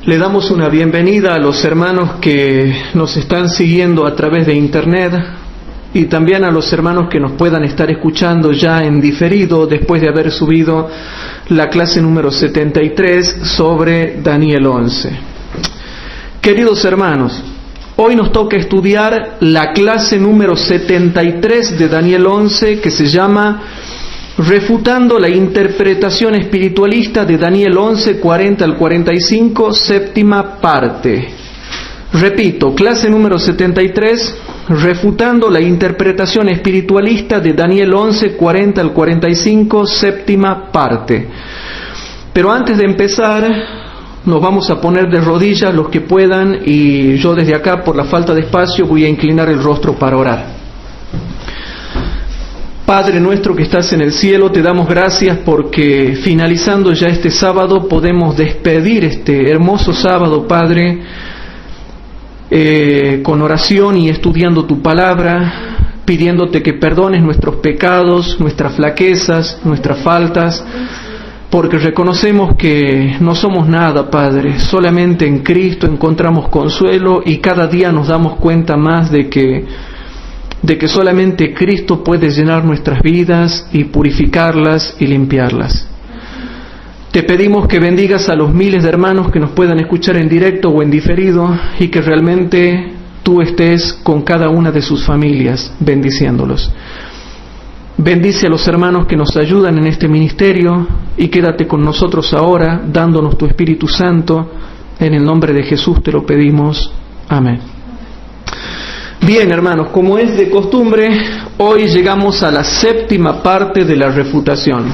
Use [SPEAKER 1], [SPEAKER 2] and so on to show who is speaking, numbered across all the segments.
[SPEAKER 1] Le damos una bienvenida a los hermanos que nos están siguiendo a través de internet y también a los hermanos que nos puedan estar escuchando ya en diferido después de haber subido la clase número 73 sobre Daniel 11. Queridos hermanos, hoy nos toca estudiar la clase número 73 de Daniel 11, que se llama Refutando la interpretación espiritualista de Daniel 11, 40 al 45, séptima parte. Repito, clase número 73, Refutando la interpretación espiritualista de Daniel 11, 40 al 45, séptima parte. Pero antes de empezar, nos vamos a poner de rodillas los que puedan, y yo desde acá, por la falta de espacio, voy a inclinar el rostro para orar. Padre nuestro que estás en el cielo, te damos gracias porque finalizando ya este sábado podemos despedir este hermoso sábado, Padre, con oración y estudiando tu palabra, pidiéndote que perdones nuestros pecados, nuestras flaquezas, nuestras faltas, porque reconocemos que no somos nada, Padre, solamente en Cristo encontramos consuelo y cada día nos damos cuenta más de que solamente Cristo puede llenar nuestras vidas y purificarlas y limpiarlas. Te pedimos que bendigas a los miles de hermanos que nos puedan escuchar en directo o en diferido y que realmente tú estés con cada una de sus familias, bendiciéndolos. Bendice a los hermanos que nos ayudan en este ministerio y quédate con nosotros ahora, dándonos tu Espíritu Santo. En el nombre de Jesús te lo pedimos. Amén. Bien, hermanos, como es de costumbre, hoy llegamos a la séptima parte de la refutación,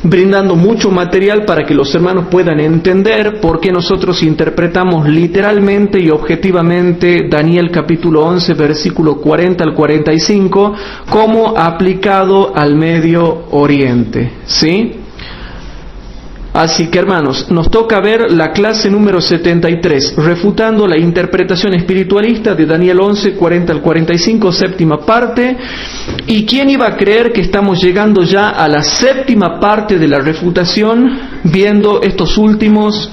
[SPEAKER 1] brindando mucho material para que los hermanos puedan entender por qué nosotros interpretamos literalmente y objetivamente Daniel capítulo 11, versículo 40 al 45, como aplicado al Medio Oriente, ¿sí? Así que, hermanos, nos toca ver la clase número 73, refutando la interpretación espiritualista de Daniel 11, 40 al 45, séptima parte. ¿Y quién iba a creer que estamos llegando ya a la séptima parte de la refutación, viendo estos últimos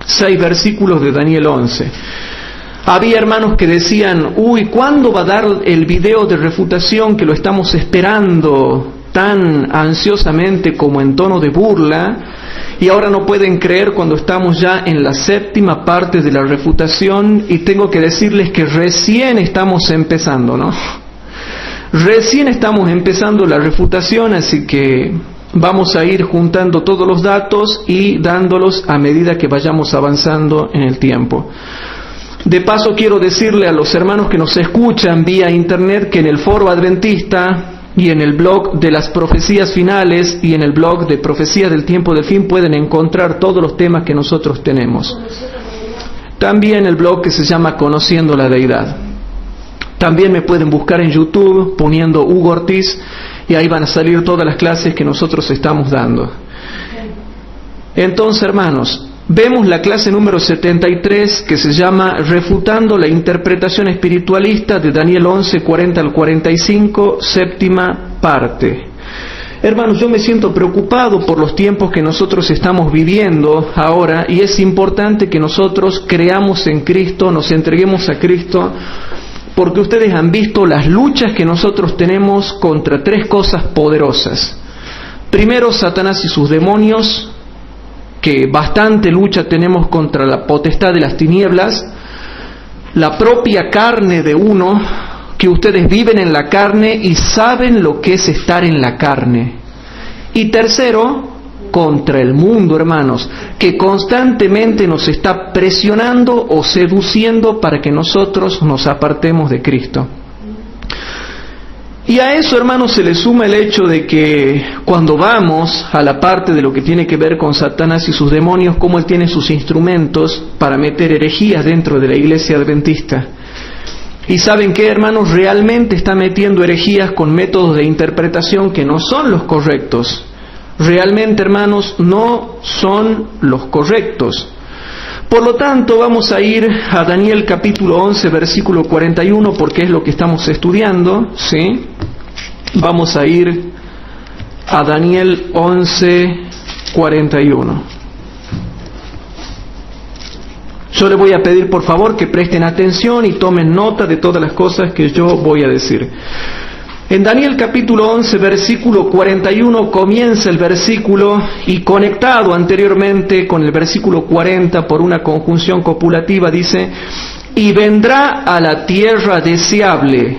[SPEAKER 1] 6 versículos de Daniel 11? Había hermanos que decían, ¿cuándo va a dar el video de refutación que lo estamos esperando tan ansiosamente como en tono de burla? Y ahora no pueden creer cuando estamos ya en la séptima parte de la refutación, y tengo que decirles que recién estamos empezando, ¿no? Recién estamos empezando la refutación, así que vamos a ir juntando todos los datos y dándolos a medida que vayamos avanzando en el tiempo. De paso quiero decirle a los hermanos que nos escuchan vía internet que en el Foro Adventista y en el blog de las profecías finales y en el blog de Profecías del Tiempo del Fin pueden encontrar todos los temas que nosotros tenemos. También el blog que se llama Conociendo la Deidad. También me pueden buscar en YouTube poniendo Hugo Ortiz y ahí van a salir todas las clases que nosotros estamos dando. Entonces, hermanos, vemos la clase número 73 que se llama Refutando la interpretación espiritualista de Daniel 11, 40 al 45, séptima parte. Hermanos, yo me siento preocupado por los tiempos que nosotros estamos viviendo ahora, y es importante que nosotros creamos en Cristo, nos entreguemos a Cristo, porque ustedes han visto las luchas que nosotros tenemos contra 3 cosas poderosas. Primero, Satanás y sus demonios, que bastante lucha tenemos contra la potestad de las tinieblas, la propia carne de uno, que ustedes viven en la carne y saben lo que es estar en la carne. Y tercero, contra el mundo, hermanos, que constantemente nos está presionando o seduciendo para que nosotros nos apartemos de Cristo. Y a eso, hermanos, se le suma el hecho de que cuando vamos a la parte de lo que tiene que ver con Satanás y sus demonios, cómo él tiene sus instrumentos para meter herejías dentro de la iglesia adventista. Y ¿saben qué, hermanos? Realmente está metiendo herejías con métodos de interpretación que no son los correctos. Realmente, hermanos, no son los correctos. Por lo tanto, vamos a ir a Daniel capítulo 11, versículo 41, porque es lo que estamos estudiando, ¿sí? Vamos a ir a Daniel 11, 41. Yo les voy a pedir por favor que presten atención y tomen nota de todas las cosas que yo voy a decir. En Daniel capítulo 11, versículo 41, comienza el versículo y conectado anteriormente con el versículo 40 por una conjunción copulativa dice: y vendrá a la tierra deseable,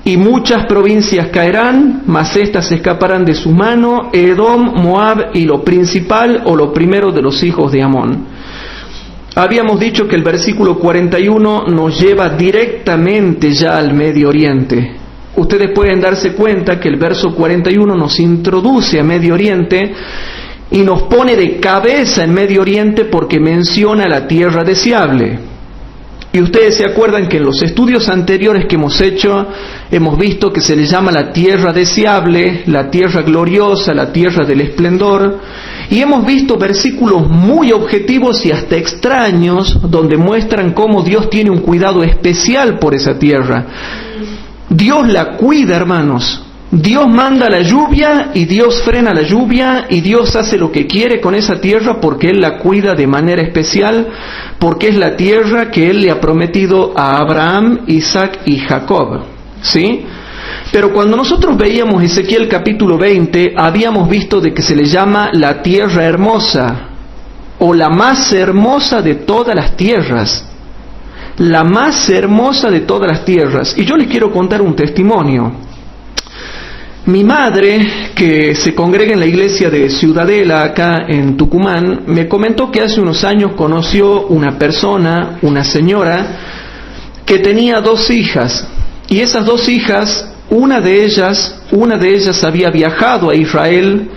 [SPEAKER 1] y muchas provincias caerán, mas éstas escaparán de su mano, Edom, Moab y lo principal o lo primero de los hijos de Amón. Habíamos dicho que el versículo 41 nos lleva directamente ya al Medio Oriente. Ustedes pueden darse cuenta que el verso 41 nos introduce a Medio Oriente y nos pone de cabeza en Medio Oriente porque menciona la tierra deseable. Y ustedes se acuerdan que en los estudios anteriores que hemos hecho, hemos visto que se le llama la tierra deseable, la tierra gloriosa, la tierra del esplendor, y hemos visto versículos muy objetivos y hasta extraños, donde muestran cómo Dios tiene un cuidado especial por esa tierra. Dios la cuida, hermanos. Dios manda la lluvia y Dios frena la lluvia y Dios hace lo que quiere con esa tierra porque Él la cuida de manera especial, porque es la tierra que Él le ha prometido a Abraham, Isaac y Jacob, ¿sí? Pero cuando nosotros veíamos Ezequiel capítulo 20, habíamos visto de que se le llama la tierra hermosa, o la más hermosa de todas las tierras. La más hermosa de todas las tierras. Y yo les quiero contar un testimonio. Mi madre, que se congrega en la iglesia de Ciudadela, acá en Tucumán, me comentó que hace unos años conoció una persona, una señora, que tenía 2 hijas. Y esas 2 hijas, una de ellas había viajado a Israel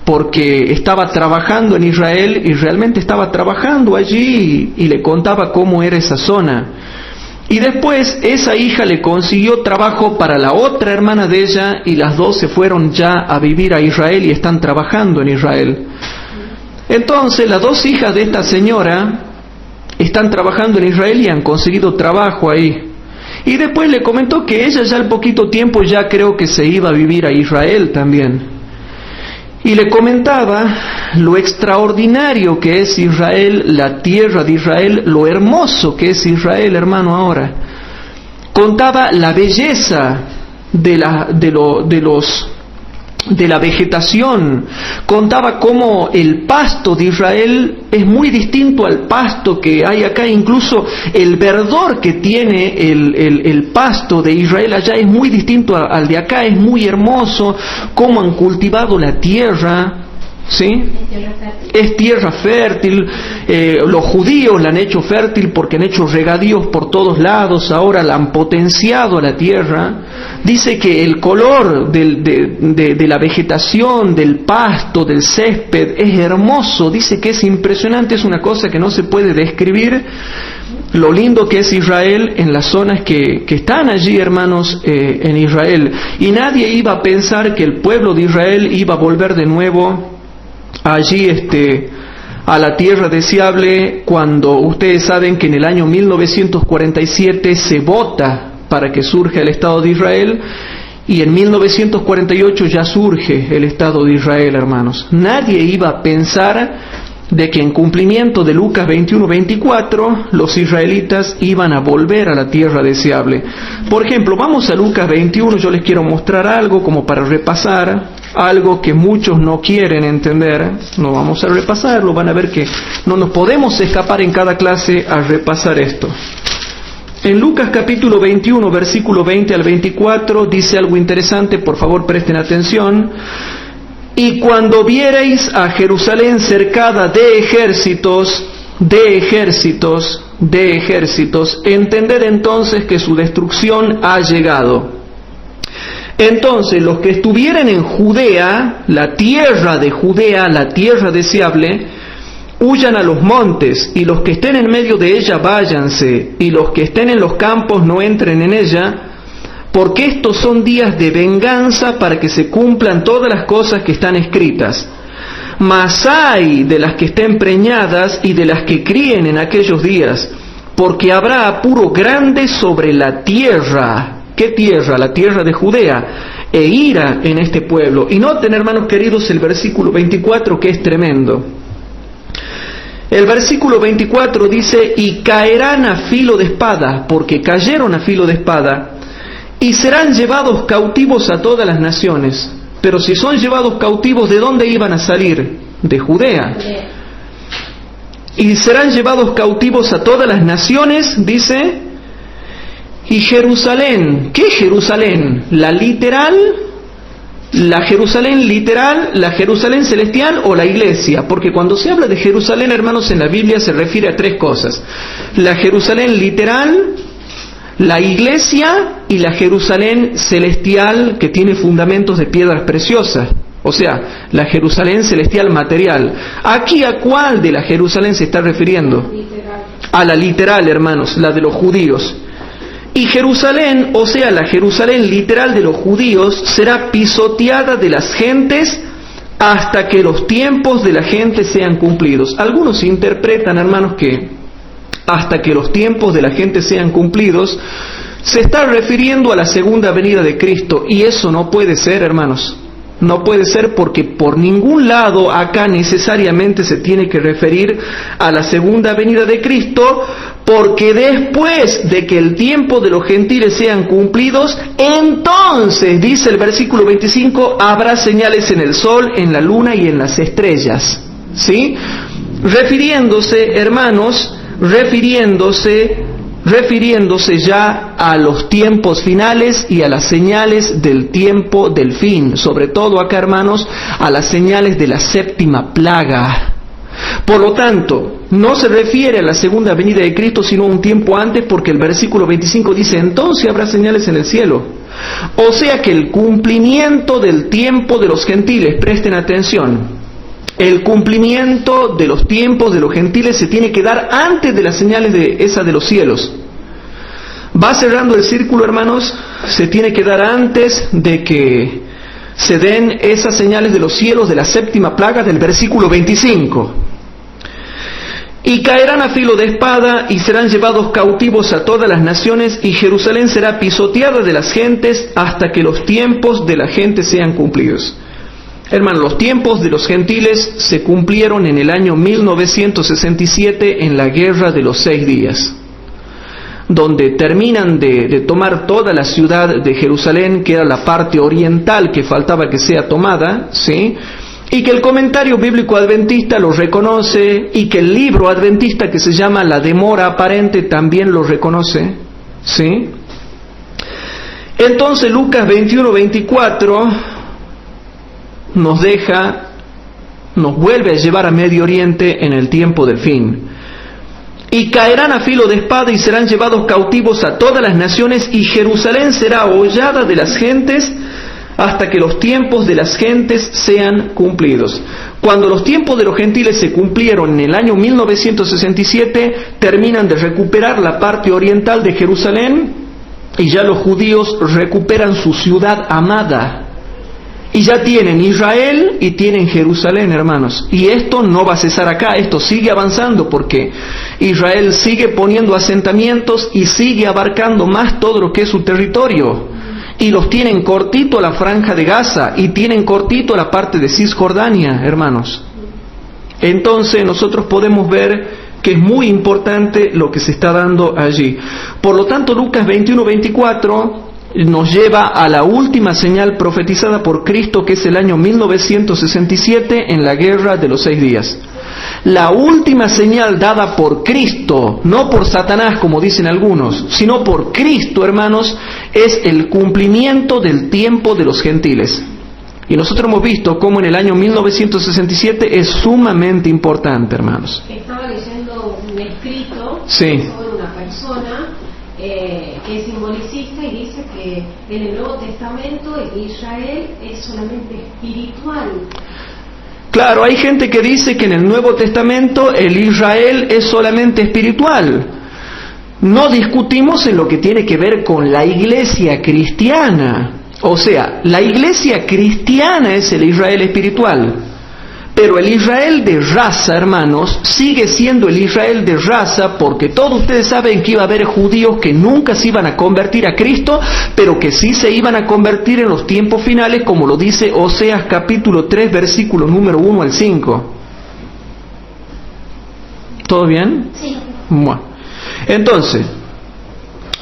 [SPEAKER 1] porque estaba trabajando en Israel y realmente estaba trabajando allí y le contaba cómo era esa zona. Y después esa hija le consiguió trabajo para la otra hermana de ella y las 2 se fueron ya a vivir a Israel y están trabajando en Israel. Entonces las 2 hijas de esta señora están trabajando en Israel y han conseguido trabajo ahí. Y después le comentó que ella ya al poquito tiempo ya creo que se iba a vivir a Israel también. Y le comentaba lo extraordinario que es Israel, la tierra de Israel, lo hermoso que es Israel, hermano, ahora. Contaba la belleza de la vegetación, contaba cómo el pasto de Israel es muy distinto al pasto que hay acá, incluso el verdor que tiene el pasto de Israel allá es muy distinto al de acá, es muy hermoso, cómo han cultivado la tierra, ¿sí? Es tierra fértil, los judíos la han hecho fértil porque han hecho regadíos por todos lados, ahora la han potenciado a la tierra. Dice que el color de la vegetación, del pasto, del césped es hermoso, dice que es impresionante, es una cosa que no se puede describir lo lindo que es Israel en las zonas que están allí, hermanos, en Israel. Y nadie iba a pensar que el pueblo de Israel iba a volver de nuevo allí a la tierra deseable, cuando ustedes saben que en el año 1947 se vota para que surja el Estado de Israel, y en 1948 ya surge el Estado de Israel, hermanos. Nadie iba a pensar de que en cumplimiento de Lucas 21:24 los israelitas iban a volver a la tierra deseable. Por ejemplo, vamos a Lucas 21, yo les quiero mostrar algo como para repasar, algo que muchos no quieren entender. No vamos a repasarlo, van a ver que no nos podemos escapar en cada clase a repasar esto. En Lucas capítulo 21, versículo 20 al 24, dice algo interesante, por favor presten atención. Y cuando viereis a Jerusalén cercada de ejércitos, entended entonces que su destrucción ha llegado. Entonces los que estuvieren en Judea, la tierra de Judea, la tierra deseable, huyan a los montes, y los que estén en medio de ella váyanse, y los que estén en los campos no entren en ella, porque estos son días de venganza para que se cumplan todas las cosas que están escritas. Mas ay de las que estén preñadas y de las que críen en aquellos días, porque habrá apuro grande sobre la tierra. ¿Qué tierra? La tierra de Judea. E ira en este pueblo. Y noten, hermanos queridos, el versículo 24 que es tremendo. El versículo 24 dice, y caerán a filo de espada, porque cayeron a filo de espada, y serán llevados cautivos a todas las naciones. Pero si son llevados cautivos, ¿de dónde iban a salir? De Judea. Y serán llevados cautivos a todas las naciones, dice, y Jerusalén. ¿Qué Jerusalén? ¿La literal? ¿La Jerusalén literal, la Jerusalén celestial o la iglesia? Porque cuando se habla de Jerusalén, hermanos, en la Biblia se refiere a tres cosas: la Jerusalén literal, la iglesia y la Jerusalén celestial, que tiene fundamentos de piedras preciosas. O sea, la Jerusalén celestial material. ¿Aquí a cuál de la Jerusalén se está refiriendo?
[SPEAKER 2] Literal.
[SPEAKER 1] A la literal, hermanos, la de los judíos. Y Jerusalén, o sea, la Jerusalén literal de los judíos, será pisoteada de las gentes hasta que los tiempos de la gente sean cumplidos. Algunos interpretan, hermanos, que hasta que los tiempos de la gente sean cumplidos se está refiriendo a la segunda venida de Cristo. Y eso no puede ser, hermanos. No puede ser, porque por ningún lado acá necesariamente se tiene que referir a la segunda venida de Cristo, porque después de que el tiempo de los gentiles sean cumplidos, entonces, dice el versículo 25, habrá señales en el sol, en la luna y en las estrellas. ¿Sí? Refiriéndose, hermanos, refiriéndose ya a los tiempos finales y a las señales del tiempo del fin. Sobre todo acá, hermanos, a las señales de la séptima plaga. Por lo tanto, no se refiere a la segunda venida de Cristo, sino a un tiempo antes, porque el versículo 25 dice, entonces habrá señales en el cielo. O sea que el cumplimiento del tiempo de los gentiles, presten atención, el cumplimiento de los tiempos de los gentiles se tiene que dar antes de las señales de los cielos. Va cerrando el círculo, hermanos, se tiene que dar antes de que se den esas señales de los cielos de la séptima plaga del versículo 25. Y caerán a filo de espada y serán llevados cautivos a todas las naciones, y Jerusalén será pisoteada de las gentes hasta que los tiempos de la gente sean cumplidos. Hermanos, los tiempos de los gentiles se cumplieron en el año 1967 en la Guerra de los 6 días, donde terminan de tomar toda la ciudad de Jerusalén, que era la parte oriental que faltaba que sea tomada, ¿sí? Y que el comentario bíblico adventista lo reconoce, y que el libro adventista que se llama La demora aparente también lo reconoce, ¿sí? Entonces Lucas 21-24 nos vuelve a llevar a Medio Oriente en el tiempo del fin. Y caerán a filo de espada y serán llevados cautivos a todas las naciones, y Jerusalén será hollada de las gentes hasta que los tiempos de las gentes sean cumplidos. Cuando los tiempos de los gentiles se cumplieron en el año 1967, terminan de recuperar la parte oriental de Jerusalén, y ya los judíos recuperan su ciudad amada. Y ya tienen Israel y tienen Jerusalén, hermanos. Y esto no va a cesar acá, esto sigue avanzando, porque Israel sigue poniendo asentamientos y sigue abarcando más todo lo que es su territorio. Y los tienen cortito a la franja de Gaza, y tienen cortito a la parte de Cisjordania, hermanos. Entonces nosotros podemos ver que es muy importante lo que se está dando allí. Por lo tanto, Lucas 21-24 nos lleva a la última señal profetizada por Cristo, que es el año 1967 en la Guerra de los 6 días. La última señal dada por Cristo, no por Satanás como dicen algunos, sino por Cristo, hermanos, es el cumplimiento del tiempo de los gentiles. Y nosotros hemos visto cómo en el año 1967 es sumamente importante, hermanos.
[SPEAKER 2] Estaba leyendo un escrito
[SPEAKER 1] Sí.
[SPEAKER 2] sobre una persona que es simbolicista, y dice que en el Nuevo Testamento Israel es solamente espiritual.
[SPEAKER 1] Claro, hay gente que dice que en el Nuevo Testamento el Israel es solamente espiritual. No discutimos en lo que tiene que ver con la iglesia cristiana. O sea, la iglesia cristiana es el Israel espiritual. Pero el Israel de raza, hermanos, sigue siendo el Israel de raza, porque todos ustedes saben que iba a haber judíos que nunca se iban a convertir a Cristo, pero que sí se iban a convertir en los tiempos finales, como lo dice Oseas capítulo 3, versículos número 1 al 5. ¿Todo bien?
[SPEAKER 3] Sí.
[SPEAKER 1] Bueno. Entonces,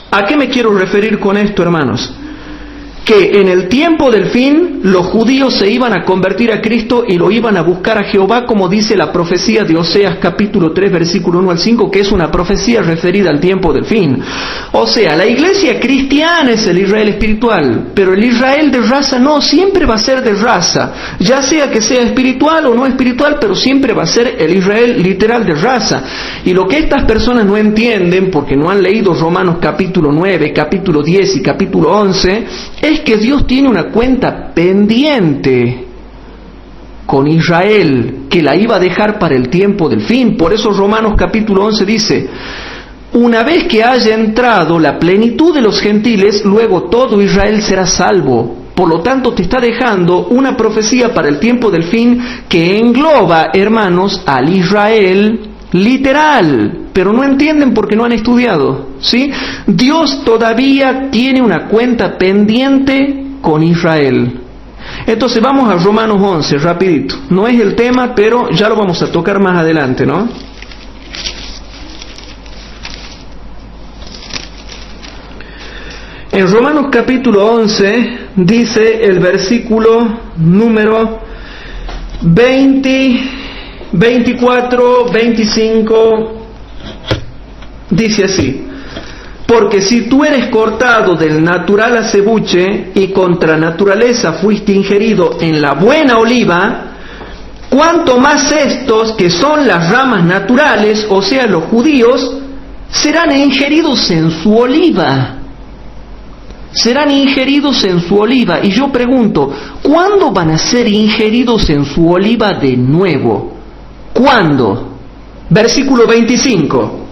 [SPEAKER 1] ¿a qué me quiero referir con esto, hermanos? Que en el tiempo del fin los judíos se iban a convertir a Cristo y lo iban a buscar a Jehová, como dice la profecía de Oseas capítulo 3 versículo 1 al 5, que es una profecía referida al tiempo del fin. O sea, la iglesia cristiana es el Israel espiritual, pero el Israel de raza no, siempre va a ser de raza, ya sea que sea espiritual o no espiritual, pero siempre va a ser el Israel literal de raza. Y lo que estas personas no entienden, porque no han leído Romanos capítulo 9, capítulo 10 y capítulo 11, es que Dios tiene una cuenta pendiente con Israel, que la iba a dejar para el tiempo del fin. Por eso Romanos capítulo 11 dice: una vez que haya entrado la plenitud de los gentiles, luego todo Israel será salvo. Por lo tanto, te está dejando una profecía para el tiempo del fin que engloba, hermanos, al Israel literal, pero no entienden porque no han estudiado, ¿sí? Dios todavía tiene una cuenta pendiente con Israel. Entonces vamos a Romanos 11, rapidito. No es el tema, pero ya lo vamos a tocar más adelante, ¿no? En Romanos capítulo 11 dice el versículo número 24, 25, dice así: porque si tú eres cortado del natural acebuche y contra naturaleza fuiste ingerido en la buena oliva, cuanto más estos, que son las ramas naturales, o sea, los judíos, serán ingeridos en su oliva. Serán ingeridos en su oliva. Y yo pregunto, ¿cuándo van a ser ingeridos en su oliva de nuevo? ¿Cuándo? Versículo 25.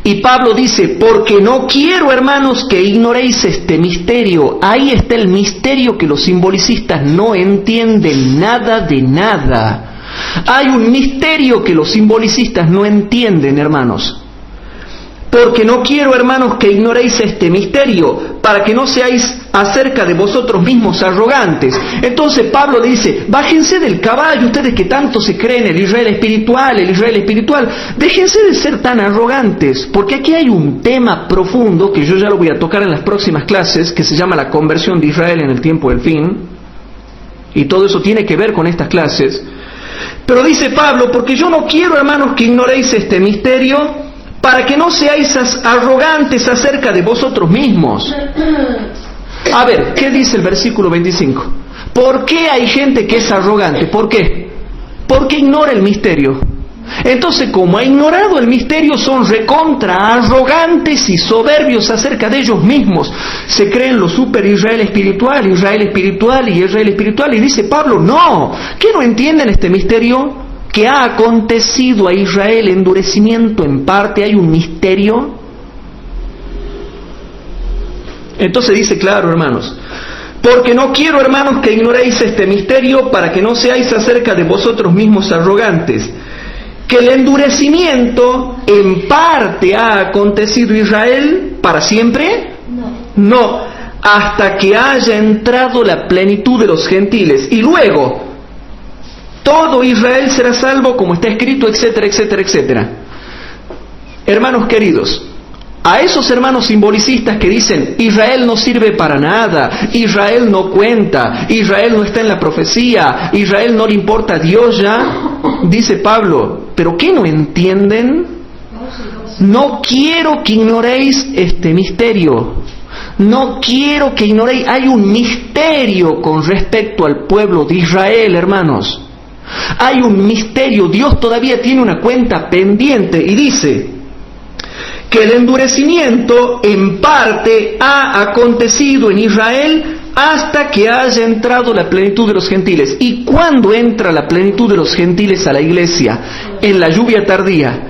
[SPEAKER 1] Y Pablo dice: porque no quiero, hermanos, que ignoréis este misterio. Ahí está el misterio que los simbolicistas no entienden nada de nada. Hay un misterio que los simbolicistas no entienden, hermanos. Porque no quiero, hermanos, que ignoréis este misterio, para que no seáis acerca de vosotros mismos arrogantes. Entonces Pablo le dice: bájense del caballo, ustedes que tanto se creen el Israel espiritual, déjense de ser tan arrogantes, porque aquí hay un tema profundo, que yo ya lo voy a tocar en las próximas clases, que se llama la conversión de Israel en el tiempo del fin, y todo eso tiene que ver con estas clases. Pero dice Pablo: porque yo no quiero, hermanos, que ignoréis este misterio, para que no seáis arrogantes acerca de vosotros mismos. A ver, ¿qué dice el versículo 25? ¿Por qué hay gente que es arrogante? ¿Por qué? Porque ignora el misterio. Entonces, como ha ignorado el misterio, son recontra arrogantes y soberbios acerca de ellos mismos. Se creen los super Israel espiritual, y dice Pablo: no, ¿qué no entienden este misterio? Que ha acontecido a Israel endurecimiento en parte, hay un misterio. Entonces dice claro, hermanos: porque no quiero, hermanos, que ignoréis este misterio, para que no seáis acerca de vosotros mismos arrogantes, que el endurecimiento en parte ha acontecido a Israel para siempre. No, hasta que haya entrado la plenitud de los gentiles, y luego todo Israel será salvo, como está escrito, etcétera, etcétera, etcétera. Hermanos queridos, a esos hermanos simbolicistas que dicen: Israel no sirve para nada, Israel no cuenta, Israel no está en la profecía, Israel no le importa a Dios ya, dice Pablo: ¿pero qué no entienden? No quiero que ignoréis este misterio. No quiero que ignoréis. Hay un misterio con respecto al pueblo de Israel, hermanos. Hay un misterio. Dios todavía tiene una cuenta pendiente, y dice que el endurecimiento en parte ha acontecido en Israel hasta que haya entrado la plenitud de los gentiles. ¿Y cuándo entra la plenitud de los gentiles a la iglesia? En la lluvia tardía.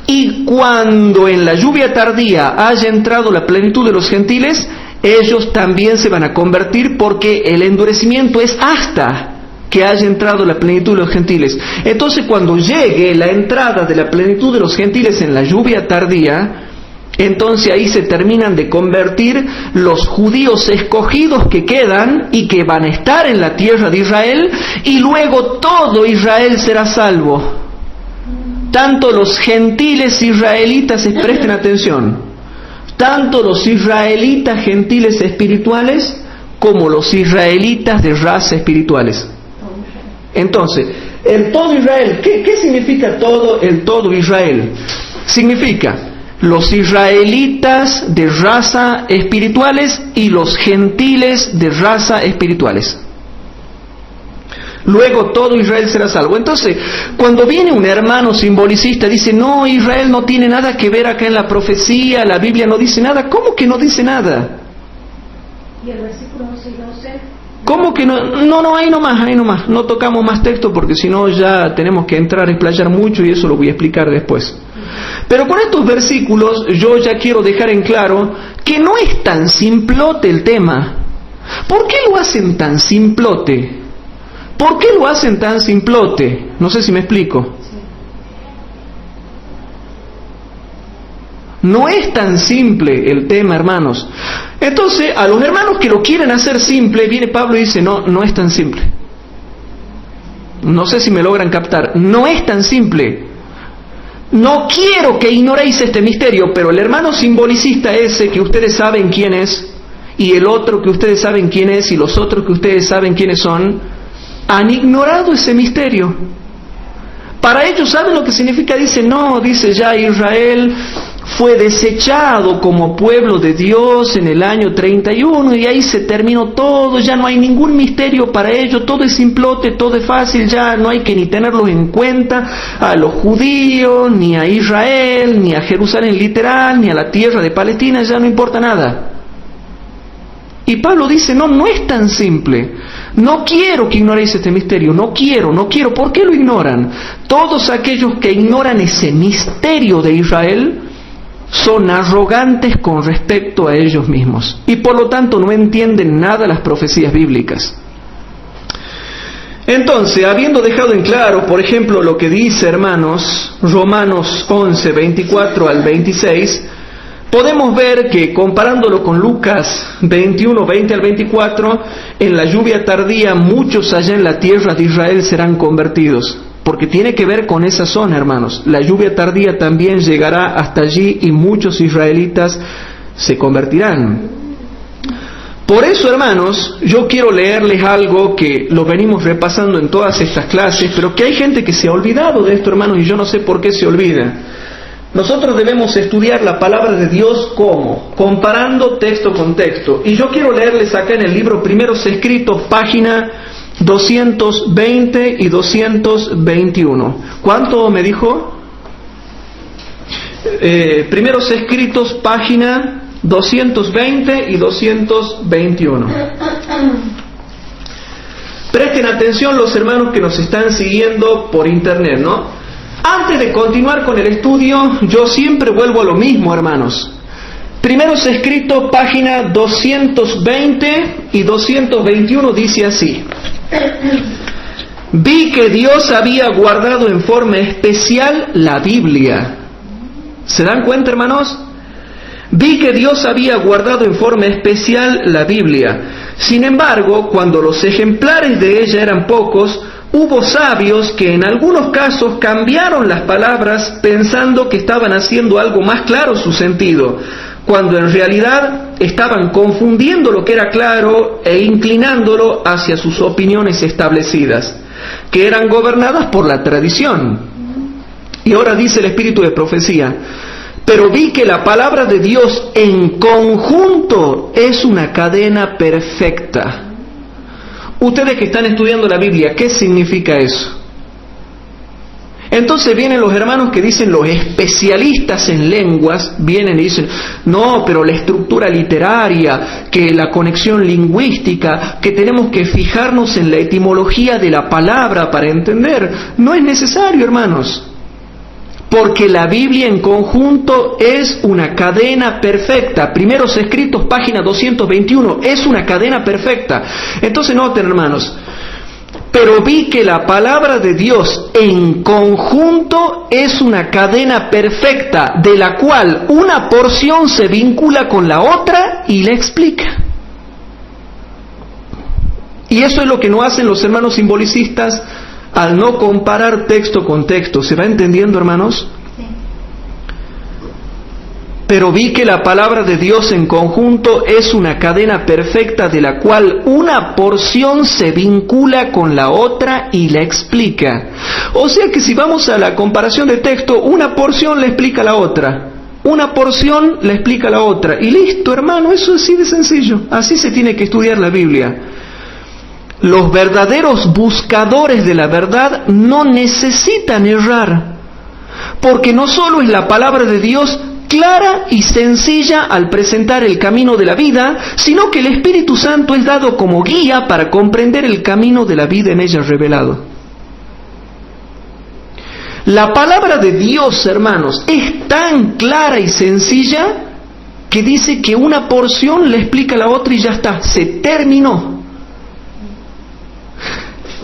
[SPEAKER 1] Y cuando en la lluvia tardía haya entrado la plenitud de los gentiles, ellos también se van a convertir, porque el endurecimiento es hasta que haya entrado la plenitud de los gentiles. Entonces, cuando llegue la entrada de la plenitud de los gentiles en la lluvia tardía, entonces ahí se terminan de convertir los judíos escogidos que quedan y que van a estar en la tierra de Israel, y luego todo Israel será salvo. tanto los gentiles israelitas, presten atención, tanto los israelitas gentiles espirituales como los israelitas de raza espirituales. Entonces, el todo Israel, ¿qué significa el todo Israel? Significa los israelitas de raza espirituales y los gentiles de raza espirituales. Luego todo Israel será salvo. Entonces, cuando viene un hermano simbolicista, dice, no, Israel no tiene nada que ver acá en la profecía, la Biblia no dice nada. ¿Cómo que no dice nada?
[SPEAKER 2] ¿Y el versículo 11 y 12?
[SPEAKER 1] ¿Cómo que no? No, ahí nomás. No tocamos más texto porque si no ya tenemos que entrar a explayar mucho y eso lo voy a explicar después. Pero con estos versículos yo ya quiero dejar en claro que no es tan simplote el tema. ¿Por qué lo hacen tan simplote? ¿Por qué lo hacen tan simplote? No sé si me explico. No es tan simple el tema, hermanos. Entonces, a los hermanos que lo quieren hacer simple, viene Pablo y dice, no es tan simple. No sé si me logran captar. No es tan simple. No quiero que ignoréis este misterio, pero el hermano simbolicista ese que ustedes saben quién es, y el otro que ustedes saben quién es, y los otros que ustedes saben quiénes son, han ignorado ese misterio. Para ellos, ¿saben lo que significa? Dice ya Israel fue desechado como pueblo de Dios en el año 31 y ahí se terminó todo, ya no hay ningún misterio para ellos, todo es simplote, todo es fácil, ya no hay que ni tenerlos en cuenta a los judíos, ni a Israel, ni a Jerusalén literal, ni a la tierra de Palestina, ya no importa nada. Y Pablo dice, no es tan simple. No quiero que ignoréis este misterio, no quiero. ¿Por qué lo ignoran? Todos aquellos que ignoran ese misterio de Israel son arrogantes con respecto a ellos mismos y por lo tanto no entienden nada las profecías bíblicas. Entonces, habiendo dejado en claro, por ejemplo, lo que dice, hermanos, Romanos 11, 24 al 26, podemos ver que comparándolo con Lucas 21, 20 al 24, en la lluvia tardía muchos allá en la tierra de Israel serán convertidos, porque tiene que ver con esa zona, hermanos. La lluvia tardía también llegará hasta allí y muchos israelitas se convertirán. Por eso, hermanos, yo quiero leerles algo que lo venimos repasando en todas estas clases, pero que hay gente que se ha olvidado de esto, hermanos, y yo no sé por qué se olvida. Nosotros debemos estudiar la palabra de Dios ¿cómo? Comparando texto con texto. Y yo quiero leerles acá en el libro Primeros Escritos, página 220 y 221. ¿Cuánto me dijo? Primeros Escritos, página 220 y 221. Presten atención los hermanos que nos están siguiendo por internet, ¿no? Antes de continuar con el estudio, yo siempre vuelvo a lo mismo, hermanos. Primeros Escritos, página 220 y 221, dice así. Vi que Dios había guardado en forma especial la Biblia. ¿Se dan cuenta, hermanos? Vi que Dios había guardado en forma especial la Biblia. Sin embargo, cuando los ejemplares de ella eran pocos, hubo sabios que en algunos casos cambiaron las palabras pensando que estaban haciendo algo más claro su sentido, cuando en realidad estaban confundiendo lo que era claro e inclinándolo hacia sus opiniones establecidas, que eran gobernadas por la tradición. Y ahora dice el espíritu de profecía, pero vi que la palabra de Dios en conjunto es una cadena perfecta. Ustedes que están estudiando la Biblia, ¿qué significa eso? Entonces vienen los hermanos que dicen, los especialistas en lenguas, vienen y dicen, no, pero la estructura literaria, que la conexión lingüística, que tenemos que fijarnos en la etimología de la palabra para entender. No es necesario, hermanos. Porque la Biblia en conjunto es una cadena perfecta. Primeros Escritos, página 221, es una cadena perfecta. Entonces noten, hermanos, pero vi que la palabra de Dios en conjunto es una cadena perfecta, de la cual una porción se vincula con la otra y la explica. Y eso es lo que no hacen los hermanos simbolicistas al no comparar texto con texto. ¿Se va entendiendo, hermanos?
[SPEAKER 3] Sí.
[SPEAKER 1] Pero vi que la palabra de Dios en conjunto es una cadena perfecta de la cual una porción se vincula con la otra y la explica. O sea que si vamos a la comparación de texto, una porción le explica a la otra. Una porción le explica a la otra. Y listo, hermano, eso es así de sencillo. Así se tiene que estudiar la Biblia. Los verdaderos buscadores de la verdad no necesitan errar, porque no solo es la palabra de Dios clara y sencilla al presentar el camino de la vida, sino que el Espíritu Santo es dado como guía para comprender el camino de la vida en ella revelado. La palabra de Dios, hermanos, es tan clara y sencilla que dice que una porción le explica a la otra y ya está, se terminó.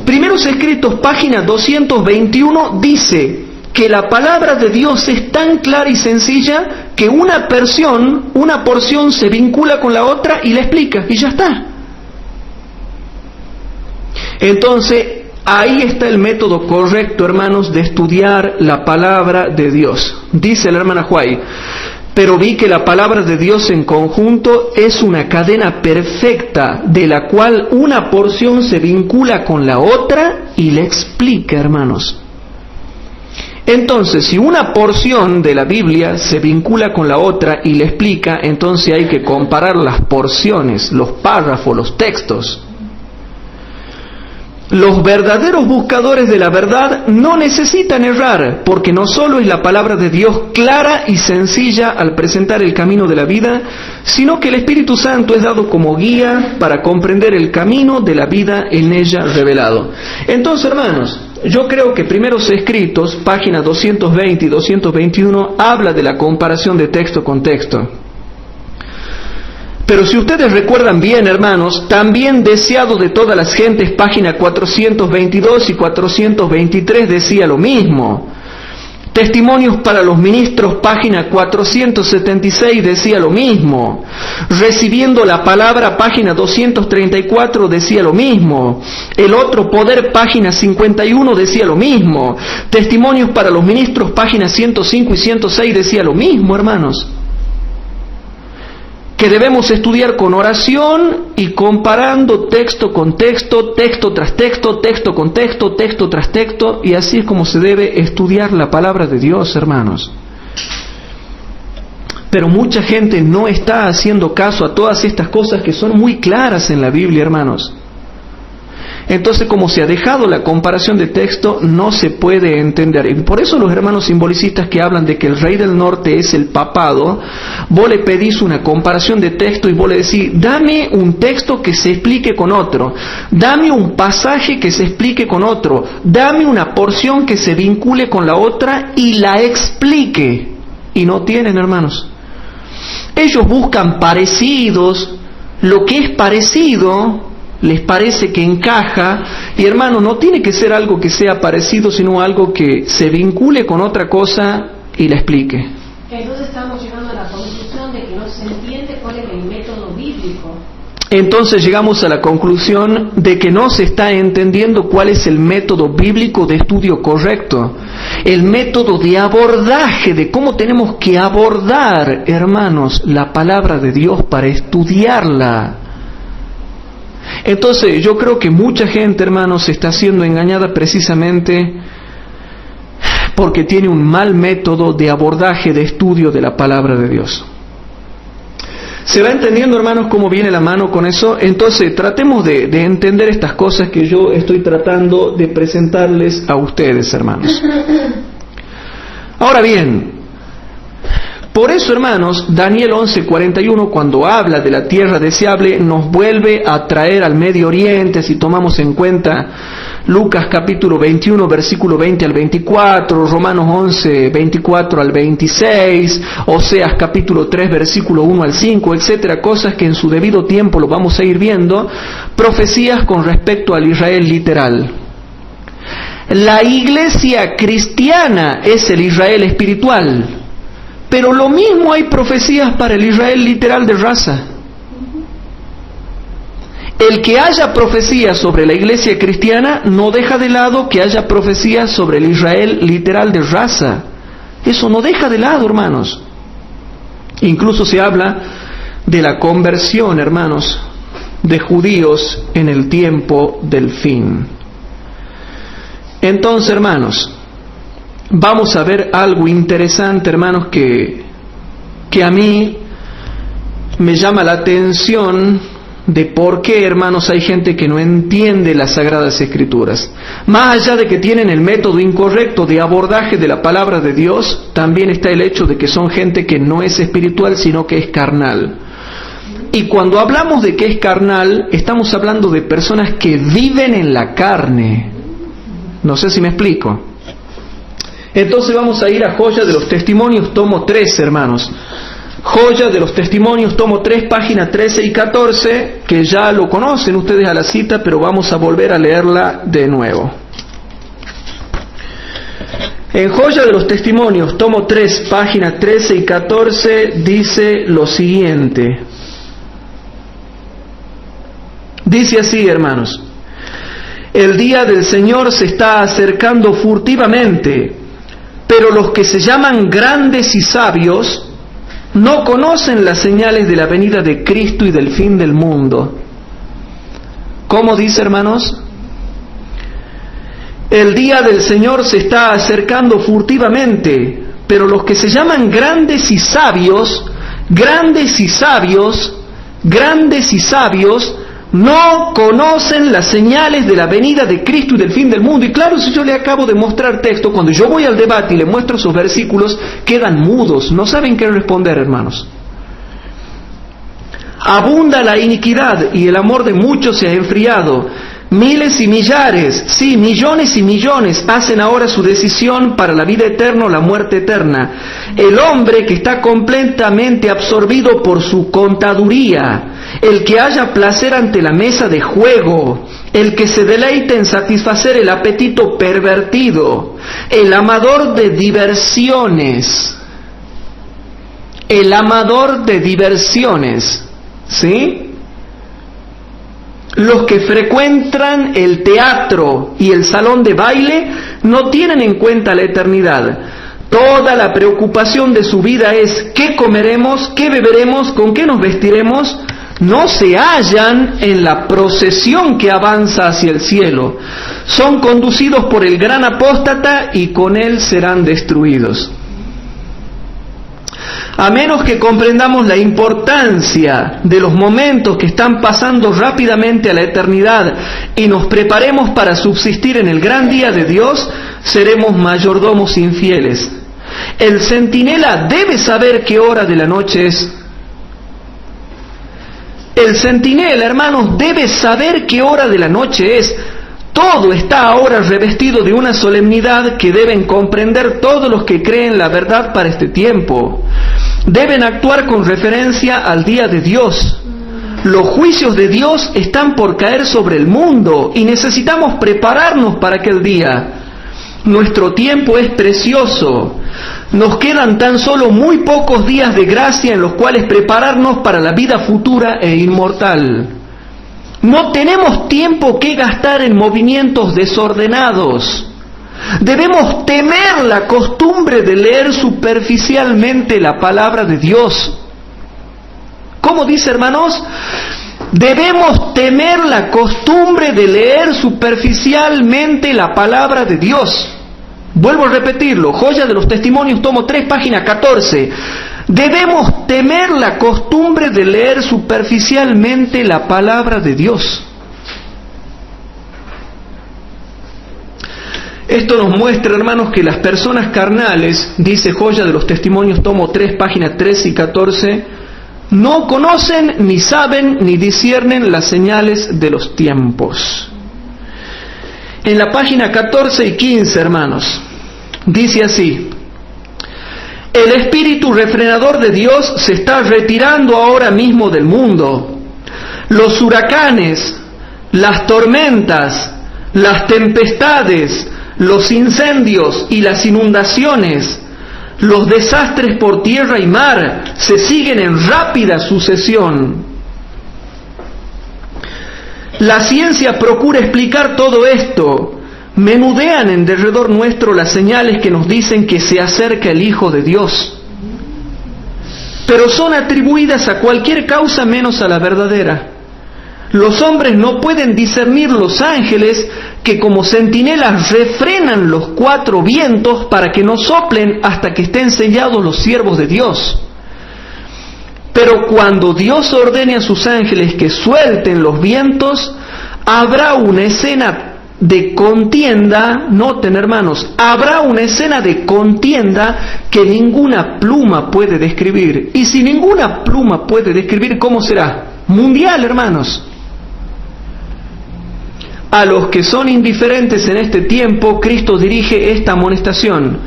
[SPEAKER 1] Primeros Escritos, página 221, dice que la palabra de Dios es tan clara y sencilla que una porción se vincula con la otra y la explica, y ya está. Entonces, ahí está el método correcto, hermanos, de estudiar la palabra de Dios. Dice la hermana Huay: pero vi que la palabra de Dios en conjunto es una cadena perfecta de la cual una porción se vincula con la otra y la explica, hermanos. Entonces, si una porción de la Biblia se vincula con la otra y le explica, entonces hay que comparar las porciones, los párrafos, los textos. Los verdaderos buscadores de la verdad no necesitan errar, porque no solo es la palabra de Dios clara y sencilla al presentar el camino de la vida, sino que el Espíritu Santo es dado como guía para comprender el camino de la vida en ella revelado. Entonces, hermanos, yo creo que Primeros Escritos, páginas 220 y 221, habla de la comparación de texto con texto. Pero si ustedes recuerdan bien, hermanos, también deseado de todas las gentes, página 422 y 423, decía lo mismo. Testimonios para los ministros, página 476, decía lo mismo. Recibiendo la palabra, página 234, decía lo mismo. El otro poder, página 51, decía lo mismo. Testimonios para los ministros, página 105 y 106, decía lo mismo, hermanos. Que debemos estudiar con oración y comparando texto con texto, texto tras texto, texto con texto, texto tras texto, y así es como se debe estudiar la palabra de Dios, hermanos. Pero mucha gente no está haciendo caso a todas estas cosas que son muy claras en la Biblia, hermanos. Entonces, como se ha dejado la comparación de texto, no se puede entender. Y por eso los hermanos simbolicistas que hablan de que el rey del norte es el papado, vos le pedís una comparación de texto y vos le decís: dame un texto que se explique con otro, dame un pasaje que se explique con otro, dame una porción que se vincule con la otra y la explique. Y no tienen, hermanos. Ellos buscan parecidos, lo que es parecido les parece que encaja, y hermano, no tiene que ser algo que sea parecido, sino algo que se vincule con otra cosa y la explique.
[SPEAKER 2] Entonces estamos llegando a la conclusión de que no se entiende cuál es el método bíblico.
[SPEAKER 1] Entonces llegamos a la conclusión de que no se está entendiendo cuál es el método bíblico de estudio correcto, el método de abordaje, de cómo tenemos que abordar, hermanos, la palabra de Dios para estudiarla. Entonces yo creo que mucha gente, hermanos, está siendo engañada precisamente porque tiene un mal método de abordaje, de estudio de la palabra de Dios. ¿Se va entendiendo, hermanos, cómo viene la mano con eso? Entonces tratemos de entender estas cosas que yo estoy tratando de presentarles a ustedes, hermanos. Ahora bien, por eso, hermanos, Daniel 11:41, cuando habla de la tierra deseable, nos vuelve a traer al Medio Oriente. Si tomamos en cuenta Lucas capítulo 21, versículo 20 al 24, Romanos 11, 24 al 26, Oseas capítulo 3, versículo 1 al 5, etcétera, cosas que en su debido tiempo lo vamos a ir viendo, profecías con respecto al Israel literal. La iglesia cristiana es el Israel espiritual. Pero lo mismo hay profecías para el Israel literal de raza. El que haya profecía sobre la iglesia cristiana no deja de lado que haya profecía sobre el Israel literal de raza. Eso no deja de lado, hermanos. Incluso se habla de la conversión, hermanos, de judíos en el tiempo del fin. Entonces, hermanos, vamos a ver algo interesante, hermanos, que a mí me llama la atención de por qué, hermanos, hay gente que no entiende las Sagradas Escrituras. Más allá de que tienen el método incorrecto de abordaje de la palabra de Dios, también está el hecho de que son gente que no es espiritual, sino que es carnal. Y cuando hablamos de que es carnal, estamos hablando de personas que viven en la carne. No sé si me explico. Entonces vamos a ir a Joya de los Testimonios, tomo 3, hermanos. Joya de los Testimonios, tomo 3, página 13 y 14, que ya lo conocen ustedes a la cita, pero vamos a volver a leerla de nuevo. En Joya de los Testimonios, tomo 3, página 13 y 14, dice lo siguiente. Dice así, hermanos: el día del Señor se está acercando furtivamente, pero los que se llaman grandes y sabios no conocen las señales de la venida de Cristo y del fin del mundo. ¿Cómo dice, hermanos? El día del Señor se está acercando furtivamente, pero los que se llaman grandes y sabios, no conocen las señales de la venida de Cristo y del fin del mundo. Y claro, si yo le acabo de mostrar texto, cuando yo voy al debate y le muestro esos versículos, quedan mudos, no saben qué responder, hermanos. Abunda la iniquidad y el amor de muchos se ha enfriado. Miles y millares, sí, millones y millones hacen ahora su decisión para la vida eterna o la muerte eterna. El hombre que está completamente absorbido por su contaduría, el que haya placer ante la mesa de juego, el que se deleite en satisfacer el apetito pervertido, el amador de diversiones, ¿sí? Los que frecuentan el teatro y el salón de baile no tienen en cuenta la eternidad. Toda la preocupación de su vida es ¿qué comeremos? ¿Qué beberemos? ¿Con qué nos vestiremos? No se hallan en la procesión que avanza hacia el cielo. Son conducidos por el gran apóstata y con él serán destruidos. A menos que comprendamos la importancia de los momentos que están pasando rápidamente a la eternidad y nos preparemos para subsistir en el gran día de Dios, seremos mayordomos infieles. El centinela debe saber qué hora de la noche es. El centinela, hermanos, debe saber qué hora de la noche es. Todo está ahora revestido de una solemnidad que deben comprender todos los que creen la verdad para este tiempo. Deben actuar con referencia al día de Dios. Los juicios de Dios están por caer sobre el mundo y necesitamos prepararnos para aquel día. Nuestro tiempo es precioso. Nos quedan tan solo muy pocos días de gracia en los cuales prepararnos para la vida futura e inmortal. No tenemos tiempo que gastar en movimientos desordenados. Debemos temer la costumbre de leer superficialmente la palabra de Dios. ¿Cómo dice, hermanos? Debemos temer la costumbre de leer superficialmente la palabra de Dios. Vuelvo a repetirlo, Joya de los Testimonios, tomo 3, página 14. Debemos temer la costumbre de leer superficialmente la palabra de Dios. Esto nos muestra, hermanos, que las personas carnales, dice Joya de los Testimonios, tomo 3, página 13 y 14, no conocen, ni saben, ni disciernen las señales de los tiempos. En la página 14 y 15, hermanos, dice así: el espíritu refrenador de Dios se está retirando ahora mismo del mundo. Los huracanes, las tormentas, las tempestades, los incendios y las inundaciones, los desastres por tierra y mar se siguen en rápida sucesión. La ciencia procura explicar todo esto. Menudean en derredor nuestro las señales que nos dicen que se acerca el Hijo de Dios. Pero son atribuidas a cualquier causa menos a la verdadera. Los hombres no pueden discernir los ángeles que como centinelas refrenan los 4 vientos para que no soplen hasta que estén sellados los siervos de Dios. Pero cuando Dios ordene a sus ángeles que suelten los vientos, habrá una escena de contienda. Noten, hermanos, habrá una escena de contienda que ninguna pluma puede describir. Y si ninguna pluma puede describir, ¿cómo será? Mundial, hermanos. A los que son indiferentes en este tiempo, Cristo dirige esta amonestación.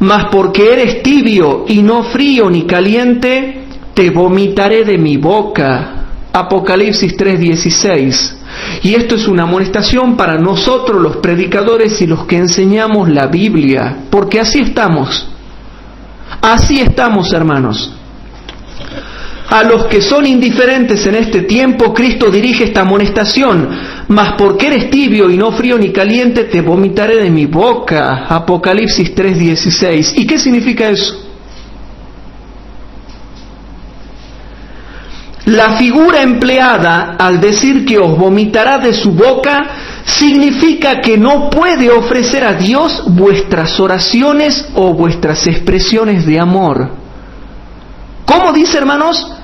[SPEAKER 1] Mas porque eres tibio y no frío ni caliente, te vomitaré de mi boca. Apocalipsis 3:16. Y esto es una amonestación para nosotros los predicadores y los que enseñamos la Biblia, porque así estamos. Así estamos, hermanos. A los que son indiferentes en este tiempo, Cristo dirige esta amonestación. Mas porque eres tibio y no frío ni caliente, te vomitaré de mi boca. Apocalipsis 3:16. ¿Y qué significa eso? La figura empleada al decir que os vomitará de su boca significa que no puede ofrecer a Dios vuestras oraciones o vuestras expresiones de amor. ¿Cómo dice, hermanos?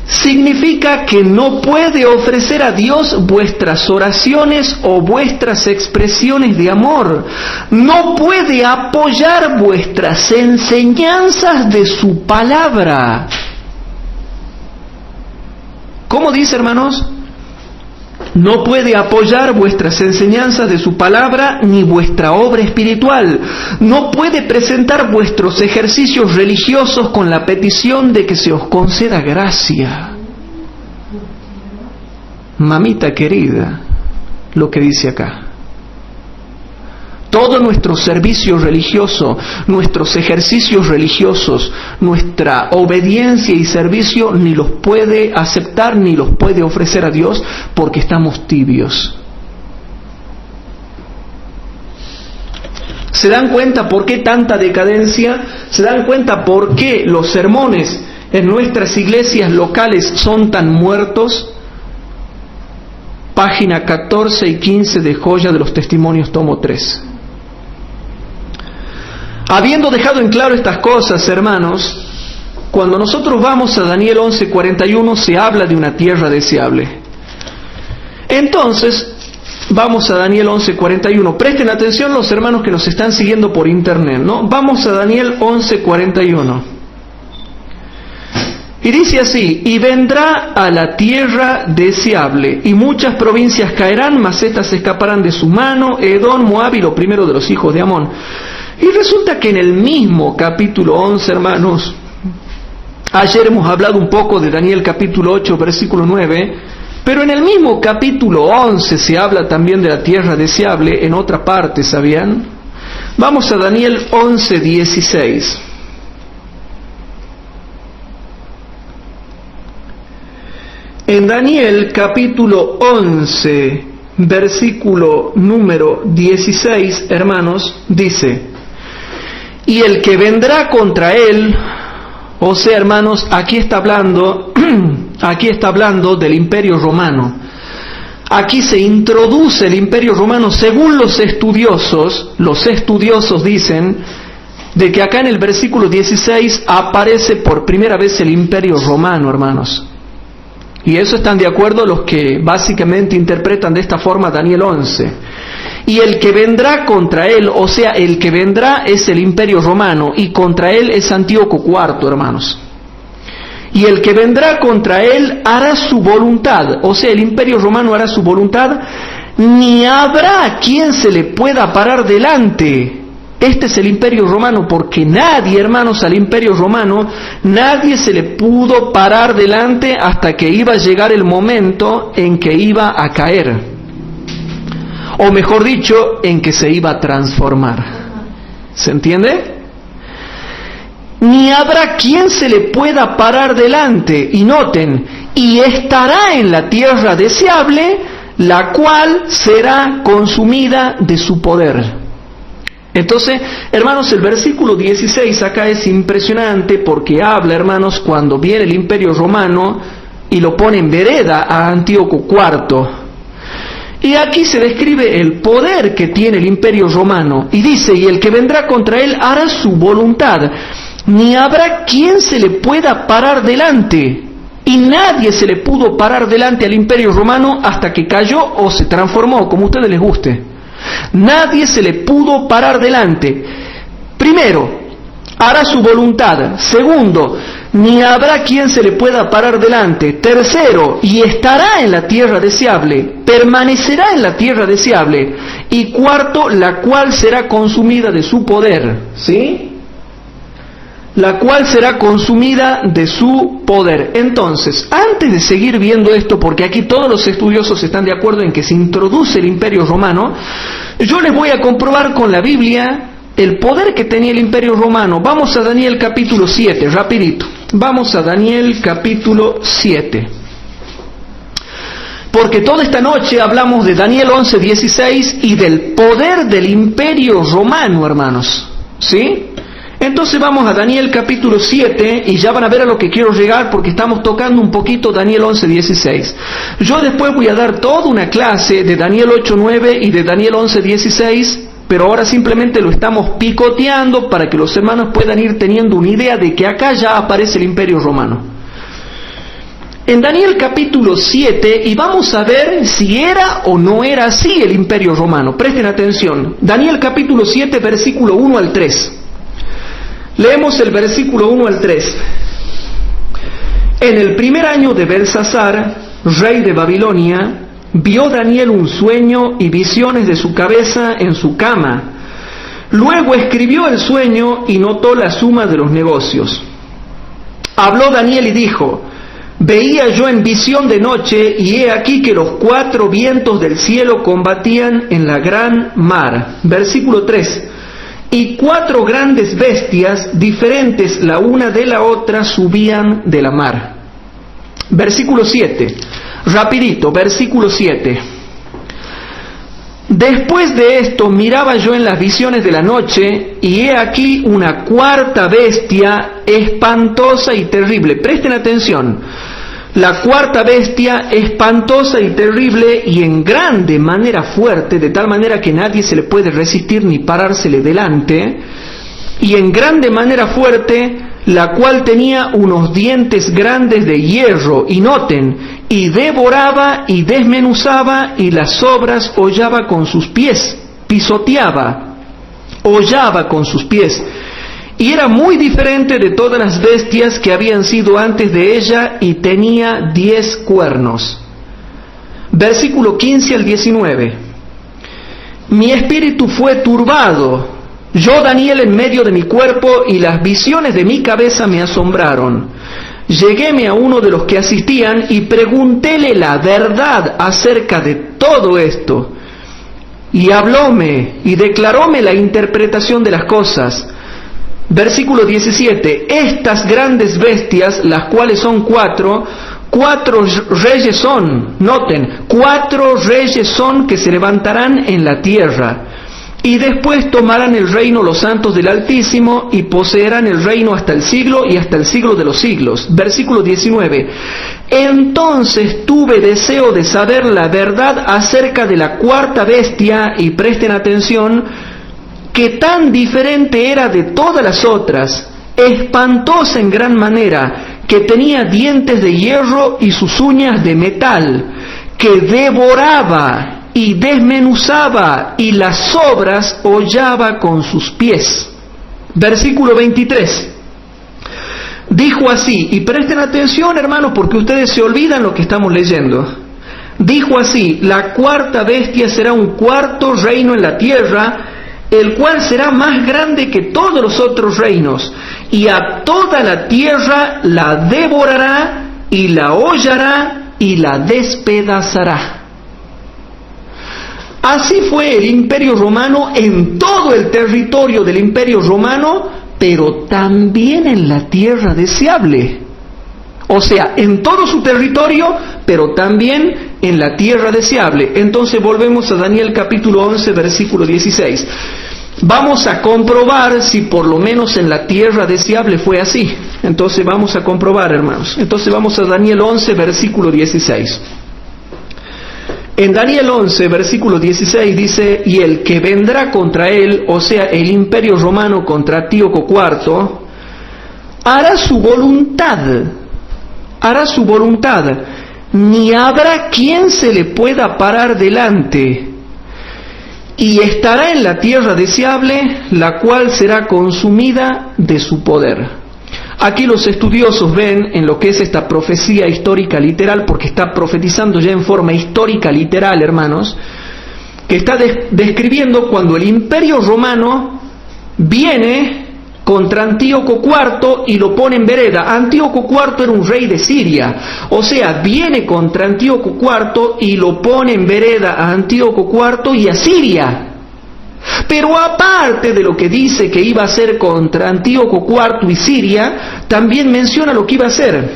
[SPEAKER 1] Significa que no puede ofrecer a Dios vuestras oraciones o vuestras expresiones de amor. No puede apoyar vuestras enseñanzas de su palabra. ¿Cómo dice, hermanos? No puede apoyar vuestras enseñanzas de su palabra ni vuestra obra espiritual. No puede presentar vuestros ejercicios religiosos con la petición de que se os conceda gracia. Mamita querida, lo que dice acá. Todo nuestro servicio religioso, nuestros ejercicios religiosos, nuestra obediencia y servicio ni los puede aceptar ni los puede ofrecer a Dios porque estamos tibios. ¿Se dan cuenta por qué tanta decadencia? ¿Se dan cuenta por qué los sermones en nuestras iglesias locales son tan muertos? Página 14 y 15 de Joya de los Testimonios, tomo 3. Habiendo dejado en claro estas cosas, hermanos, cuando nosotros vamos a Daniel 11:41 se habla de una tierra deseable. Entonces, vamos a Daniel 11:41. Presten atención los hermanos que nos están siguiendo por internet, ¿no? Vamos a Daniel 11:41. Y dice así: y vendrá a la tierra deseable, y muchas provincias caerán, mas estas escaparán de su mano, Edom, Moab y lo primero de los hijos de Amón. Y resulta que en el mismo capítulo 11, hermanos, ayer hemos hablado un poco de Daniel capítulo 8, versículo 9, pero en el mismo capítulo 11 se habla también de la tierra deseable en otra parte, ¿sabían? Vamos a Daniel 11:16. En Daniel capítulo 11, versículo número 16, hermanos, dice: y el que vendrá contra él, o sea, hermanos, aquí está hablando del Imperio Romano. Aquí se introduce el Imperio Romano según los estudiosos. Los estudiosos dicen de que acá en el versículo 16 aparece por primera vez el Imperio Romano, hermanos. Y eso están de acuerdo los que básicamente interpretan de esta forma Daniel 11. Y el que vendrá contra él, o sea, el que vendrá es el Imperio Romano, y contra él es Antíoco IV, hermanos. Y el que vendrá contra él hará su voluntad, o sea, el Imperio Romano hará su voluntad, ni habrá quien se le pueda parar delante. Este es el Imperio Romano, porque nadie, hermanos, al Imperio Romano, nadie se le pudo parar delante hasta que iba a llegar el momento en que iba a caer. O mejor dicho, en que se iba a transformar. ¿Se entiende? Ni habrá quien se le pueda parar delante. Y noten, y estará en la tierra deseable, la cual será consumida de su poder. Entonces, hermanos, el versículo 16 acá es impresionante porque habla, hermanos, cuando viene el Imperio Romano y lo pone en vereda a Antíoco IV. Y aquí se describe el poder que tiene el Imperio Romano. Y dice, y el que vendrá contra él hará su voluntad, ni habrá quien se le pueda parar delante. Y nadie se le pudo parar delante al Imperio Romano hasta que cayó o se transformó, como a ustedes les guste. Nadie se le pudo parar delante. Primero, hará su voluntad. Segundo, ni habrá quien se le pueda parar delante. Tercero, y estará en la tierra deseable, permanecerá en la tierra deseable. Y cuarto, la cual será consumida de su poder. ¿Sí? La cual será consumida de su poder. Entonces, antes de seguir viendo esto, porque aquí todos los estudiosos están de acuerdo en que se introduce el Imperio Romano, yo les voy a comprobar con la Biblia el poder que tenía el Imperio Romano. Vamos a Daniel capítulo 7, rapidito. Vamos a Daniel capítulo 7. Porque toda esta noche hablamos de Daniel 11:16 y del poder del Imperio Romano, hermanos. ¿Sí? Entonces vamos a Daniel capítulo 7 y ya van a ver a lo que quiero llegar porque estamos tocando un poquito Daniel 11:16. Yo después voy a dar toda una clase de Daniel 8:9 y de Daniel 11:16, pero ahora simplemente lo estamos picoteando para que los hermanos puedan ir teniendo una idea de que acá ya aparece el Imperio Romano. En Daniel capítulo 7, y vamos a ver si era o no era así el Imperio Romano. Presten atención. Daniel capítulo 7, versículo 1 al 3. Leemos el versículo 1 al 3. En el primer año de Belsasar, rey de Babilonia, vio Daniel un sueño y visiones de su cabeza en su cama. Luego escribió el sueño y notó la suma de los negocios. Habló Daniel y dijo: veía yo en visión de noche, y he aquí que los 4 vientos del cielo combatían en la gran mar. Versículo 3. Y 4 grandes bestias, diferentes la una de la otra, subían de la mar. Versículo 7. Rapidito, versículo 7. Después de esto miraba yo en las visiones de la noche, y he aquí una 4ª bestia, espantosa y terrible. Presten atención. La 4ª bestia, espantosa y terrible, y en grande manera fuerte, de tal manera que nadie se le puede resistir ni parársele delante, y en grande manera fuerte, la cual tenía unos dientes grandes de hierro, y noten, y devoraba y desmenuzaba, y las sobras hollaba con sus pies, pisoteaba, hollaba con sus pies. Y era muy diferente de todas las bestias que habían sido antes de ella, y tenía 10 cuernos. Versículo 15 al 19. Mi espíritu fue turbado, yo Daniel en medio de mi cuerpo, y las visiones de mi cabeza me asombraron. Lleguéme a uno de los que asistían y preguntéle la verdad acerca de todo esto. Y hablóme y declaróme la interpretación de las cosas. Versículo 17. Estas grandes bestias, las cuales son 4 reyes son, noten, 4 reyes son que se levantarán en la tierra. Y después tomarán el reino los santos del Altísimo, y poseerán el reino hasta el siglo y hasta el siglo de los siglos. Versículo 19. Entonces tuve deseo de saber la verdad acerca de la 4ª bestia, y presten atención, que tan diferente era de todas las otras, espantosa en gran manera, que tenía dientes de hierro y sus uñas de metal, que devoraba y desmenuzaba, y las sobras hollaba con sus pies. Versículo 23. Dijo así, y presten atención, hermanos, porque ustedes se olvidan lo que estamos leyendo. Dijo así: la 4ª bestia será un 4º reino en la tierra, el cual será más grande que todos los otros reinos, y a toda la tierra la devorará, y la hollará, y la despedazará. Así fue el Imperio Romano en todo el territorio del Imperio Romano, pero también en la tierra deseable. O sea, en todo su territorio, pero también en la tierra deseable. Entonces volvemos a Daniel capítulo 11, versículo 16. Vamos a comprobar si por lo menos en la tierra deseable fue así. Entonces vamos a comprobar, hermanos. Entonces vamos a Daniel 11, versículo 16. En Daniel 11, versículo 16 dice: y el que vendrá contra él, o sea, el imperio romano contra Antíoco IV, hará su voluntad, ni habrá quien se le pueda parar delante, y estará en la tierra deseable, la cual será consumida de su poder. Aquí los estudiosos ven en lo que es esta profecía histórica literal, porque está profetizando ya en forma histórica literal, hermanos, que está describiendo cuando el imperio romano viene contra Antíoco IV y lo pone en vereda. Antíoco IV era un rey de Siria, o sea, viene contra Antíoco IV y lo pone en vereda a Antíoco IV y a Siria. Pero aparte de lo que dice que iba a hacer contra Antíoco IV y Siria, también menciona lo que iba a hacer.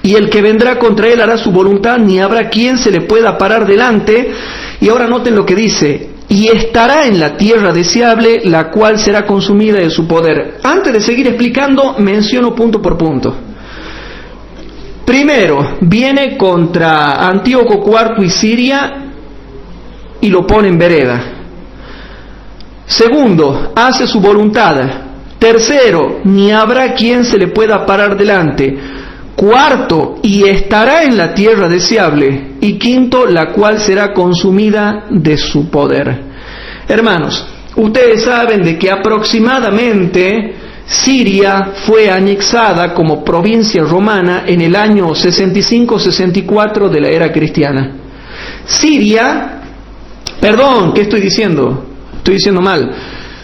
[SPEAKER 1] Y el que vendrá contra él hará su voluntad, ni habrá quien se le pueda parar delante. Y ahora noten lo que dice: y estará en la tierra deseable, la cual será consumida de su poder. Antes de seguir explicando, menciono punto por punto. Primero, viene contra Antíoco IV y Siria y lo pone en vereda. Segundo, hace su voluntad. Tercero, ni habrá quien se le pueda parar delante. Cuarto, y estará en la tierra deseable. Y quinto, la cual será consumida de su poder. Hermanos, ustedes saben de que aproximadamente Siria fue anexada como provincia romana en el año 65-64 de la era cristiana. ¿Qué estoy diciendo? Estoy diciendo mal.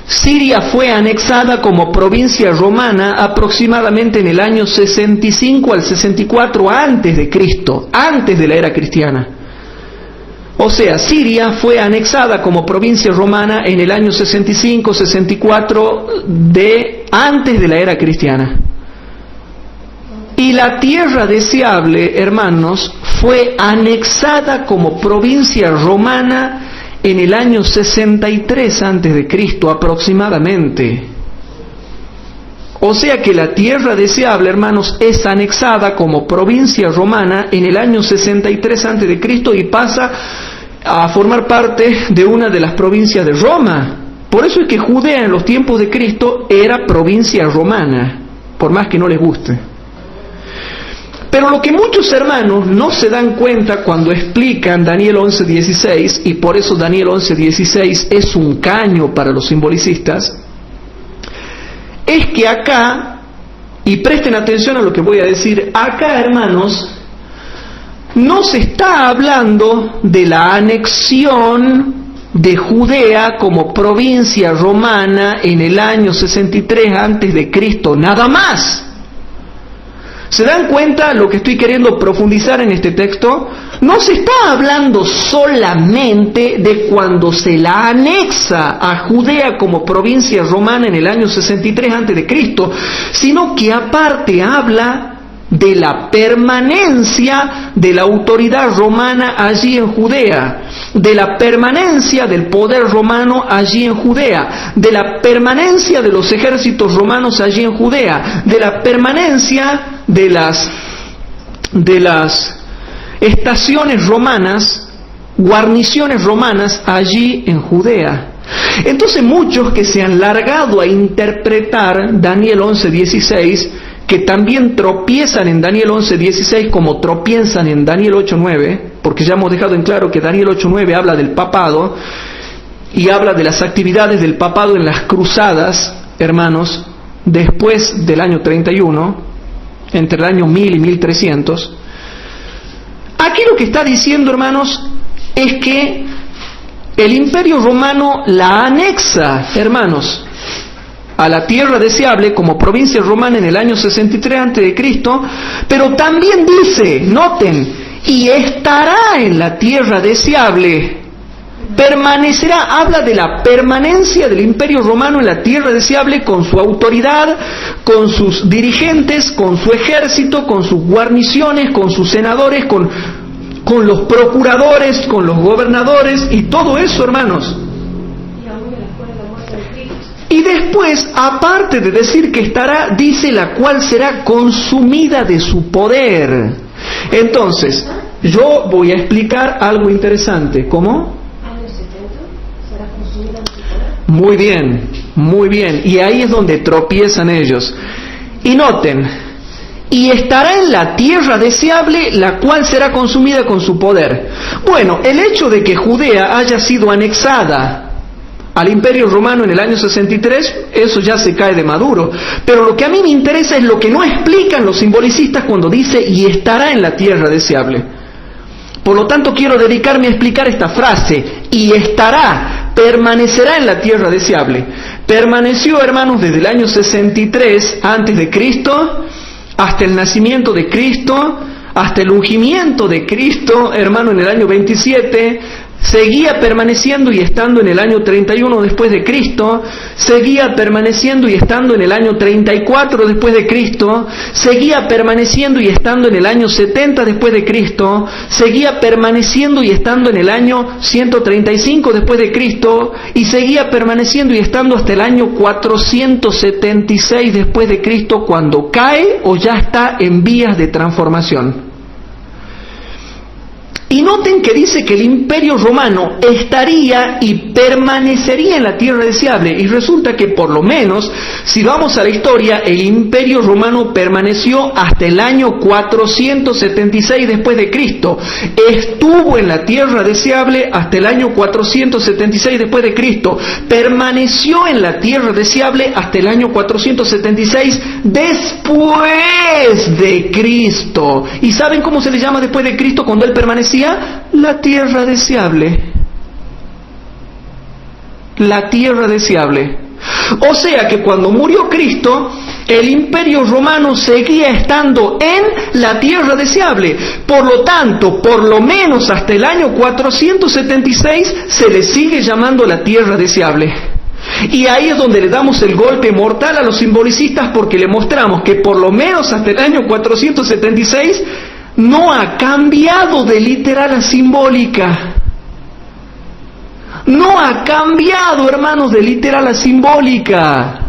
[SPEAKER 1] Siria fue anexada como provincia romana aproximadamente en el año 65 al 64 antes de Cristo, antes de la era cristiana. O sea, Siria fue anexada como provincia romana en el año 65-64 antes de la era cristiana. Y la tierra deseable, hermanos, fue anexada como provincia romana en el año 63 antes de Cristo aproximadamente. O sea que la tierra deseable, hermanos, es anexada como provincia romana en el año 63 antes de Cristo y pasa a formar parte de una de las provincias de Roma. Por eso es que Judea en los tiempos de Cristo era provincia romana, por más que no les guste. Pero lo que muchos hermanos no se dan cuenta cuando explican Daniel 11:16, y por eso Daniel 11:16 es un caño para los simbolicistas, es que acá, y presten atención a lo que voy a decir, acá, hermanos, no se está hablando de la anexión de Judea como provincia romana en el año 63 antes de Cristo, nada más. ¿Se dan cuenta lo que estoy queriendo profundizar en este texto? No se está hablando solamente de cuando se la anexa a Judea como provincia romana en el año 63 a.C., sino que aparte habla de la permanencia de la autoridad romana allí en Judea, de la permanencia del poder romano allí en Judea, de la permanencia de los ejércitos romanos allí en Judea, de la permanencia de las estaciones romanas, guarniciones romanas allí en Judea. Entonces muchos que se han largado a interpretar Daniel 11:16, que también tropiezan en Daniel 11:16 como tropiezan en Daniel 8:9, porque ya hemos dejado en claro que Daniel 8:9 habla del papado y habla de las actividades del papado en las cruzadas, hermanos, después del año 31, entre el año 1000 y 1300. Aquí lo que está diciendo, hermanos, es que el imperio romano la anexa, hermanos, a la tierra deseable como provincia romana en el año 63 a.C., pero también dice, noten, y estará en la tierra deseable, permanecerá, habla de la permanencia del Imperio Romano en la tierra deseable, con su autoridad, con sus dirigentes, con su ejército, con sus guarniciones, con sus senadores, con los procuradores, con los gobernadores y todo eso, hermanos. Y después, aparte de decir que estará, dice la cual será consumida de su poder. Entonces, yo voy a explicar algo interesante. ¿Cómo? Muy bien, muy bien. Y ahí es donde tropiezan ellos. Y noten, y estará en la tierra deseable, la cual será consumida con su poder. Bueno, el hecho de que Judea haya sido anexada al Imperio Romano en el año 63, eso ya se cae de maduro. Pero lo que a mí me interesa es lo que no explican los simbolicistas cuando dice, y estará en la tierra deseable. Por lo tanto, quiero dedicarme a explicar esta frase, y estará, permanecerá en la tierra deseable. Permaneció, hermanos, desde el año 63 antes de Cristo hasta el nacimiento de Cristo, hasta el ungimiento de Cristo, hermano, en el año 27, seguía permaneciendo y estando en el año 31 después de Cristo, seguía permaneciendo y estando en el año 34 después de Cristo, seguía permaneciendo y estando en el año 70 después de Cristo, seguía permaneciendo y estando en el año 135 después de Cristo, y seguía permaneciendo y estando hasta el año 476 después de Cristo, cuando cae o ya está en vías de transformación. Y noten que dice que el Imperio Romano estaría y permanecería en la tierra deseable. Y resulta que por lo menos, si vamos a la historia, el Imperio Romano permaneció hasta el año 476 después de Cristo. Estuvo en la tierra deseable hasta el año 476 después de Cristo. Permaneció en la tierra deseable hasta el año 476 después de Cristo. ¿Y saben cómo se le llama después de Cristo cuando Él permanecía? La tierra deseable. La tierra deseable. O sea que cuando murió Cristo, el Imperio Romano seguía estando en la tierra deseable. Por lo tanto, por lo menos hasta el año 476 se le sigue llamando la tierra deseable. Y ahí es donde le damos el golpe mortal a los simbolicistas, porque le mostramos que por lo menos hasta el año 476 no ha cambiado de literal a simbólica. No ha cambiado, hermanos, de literal a simbólica.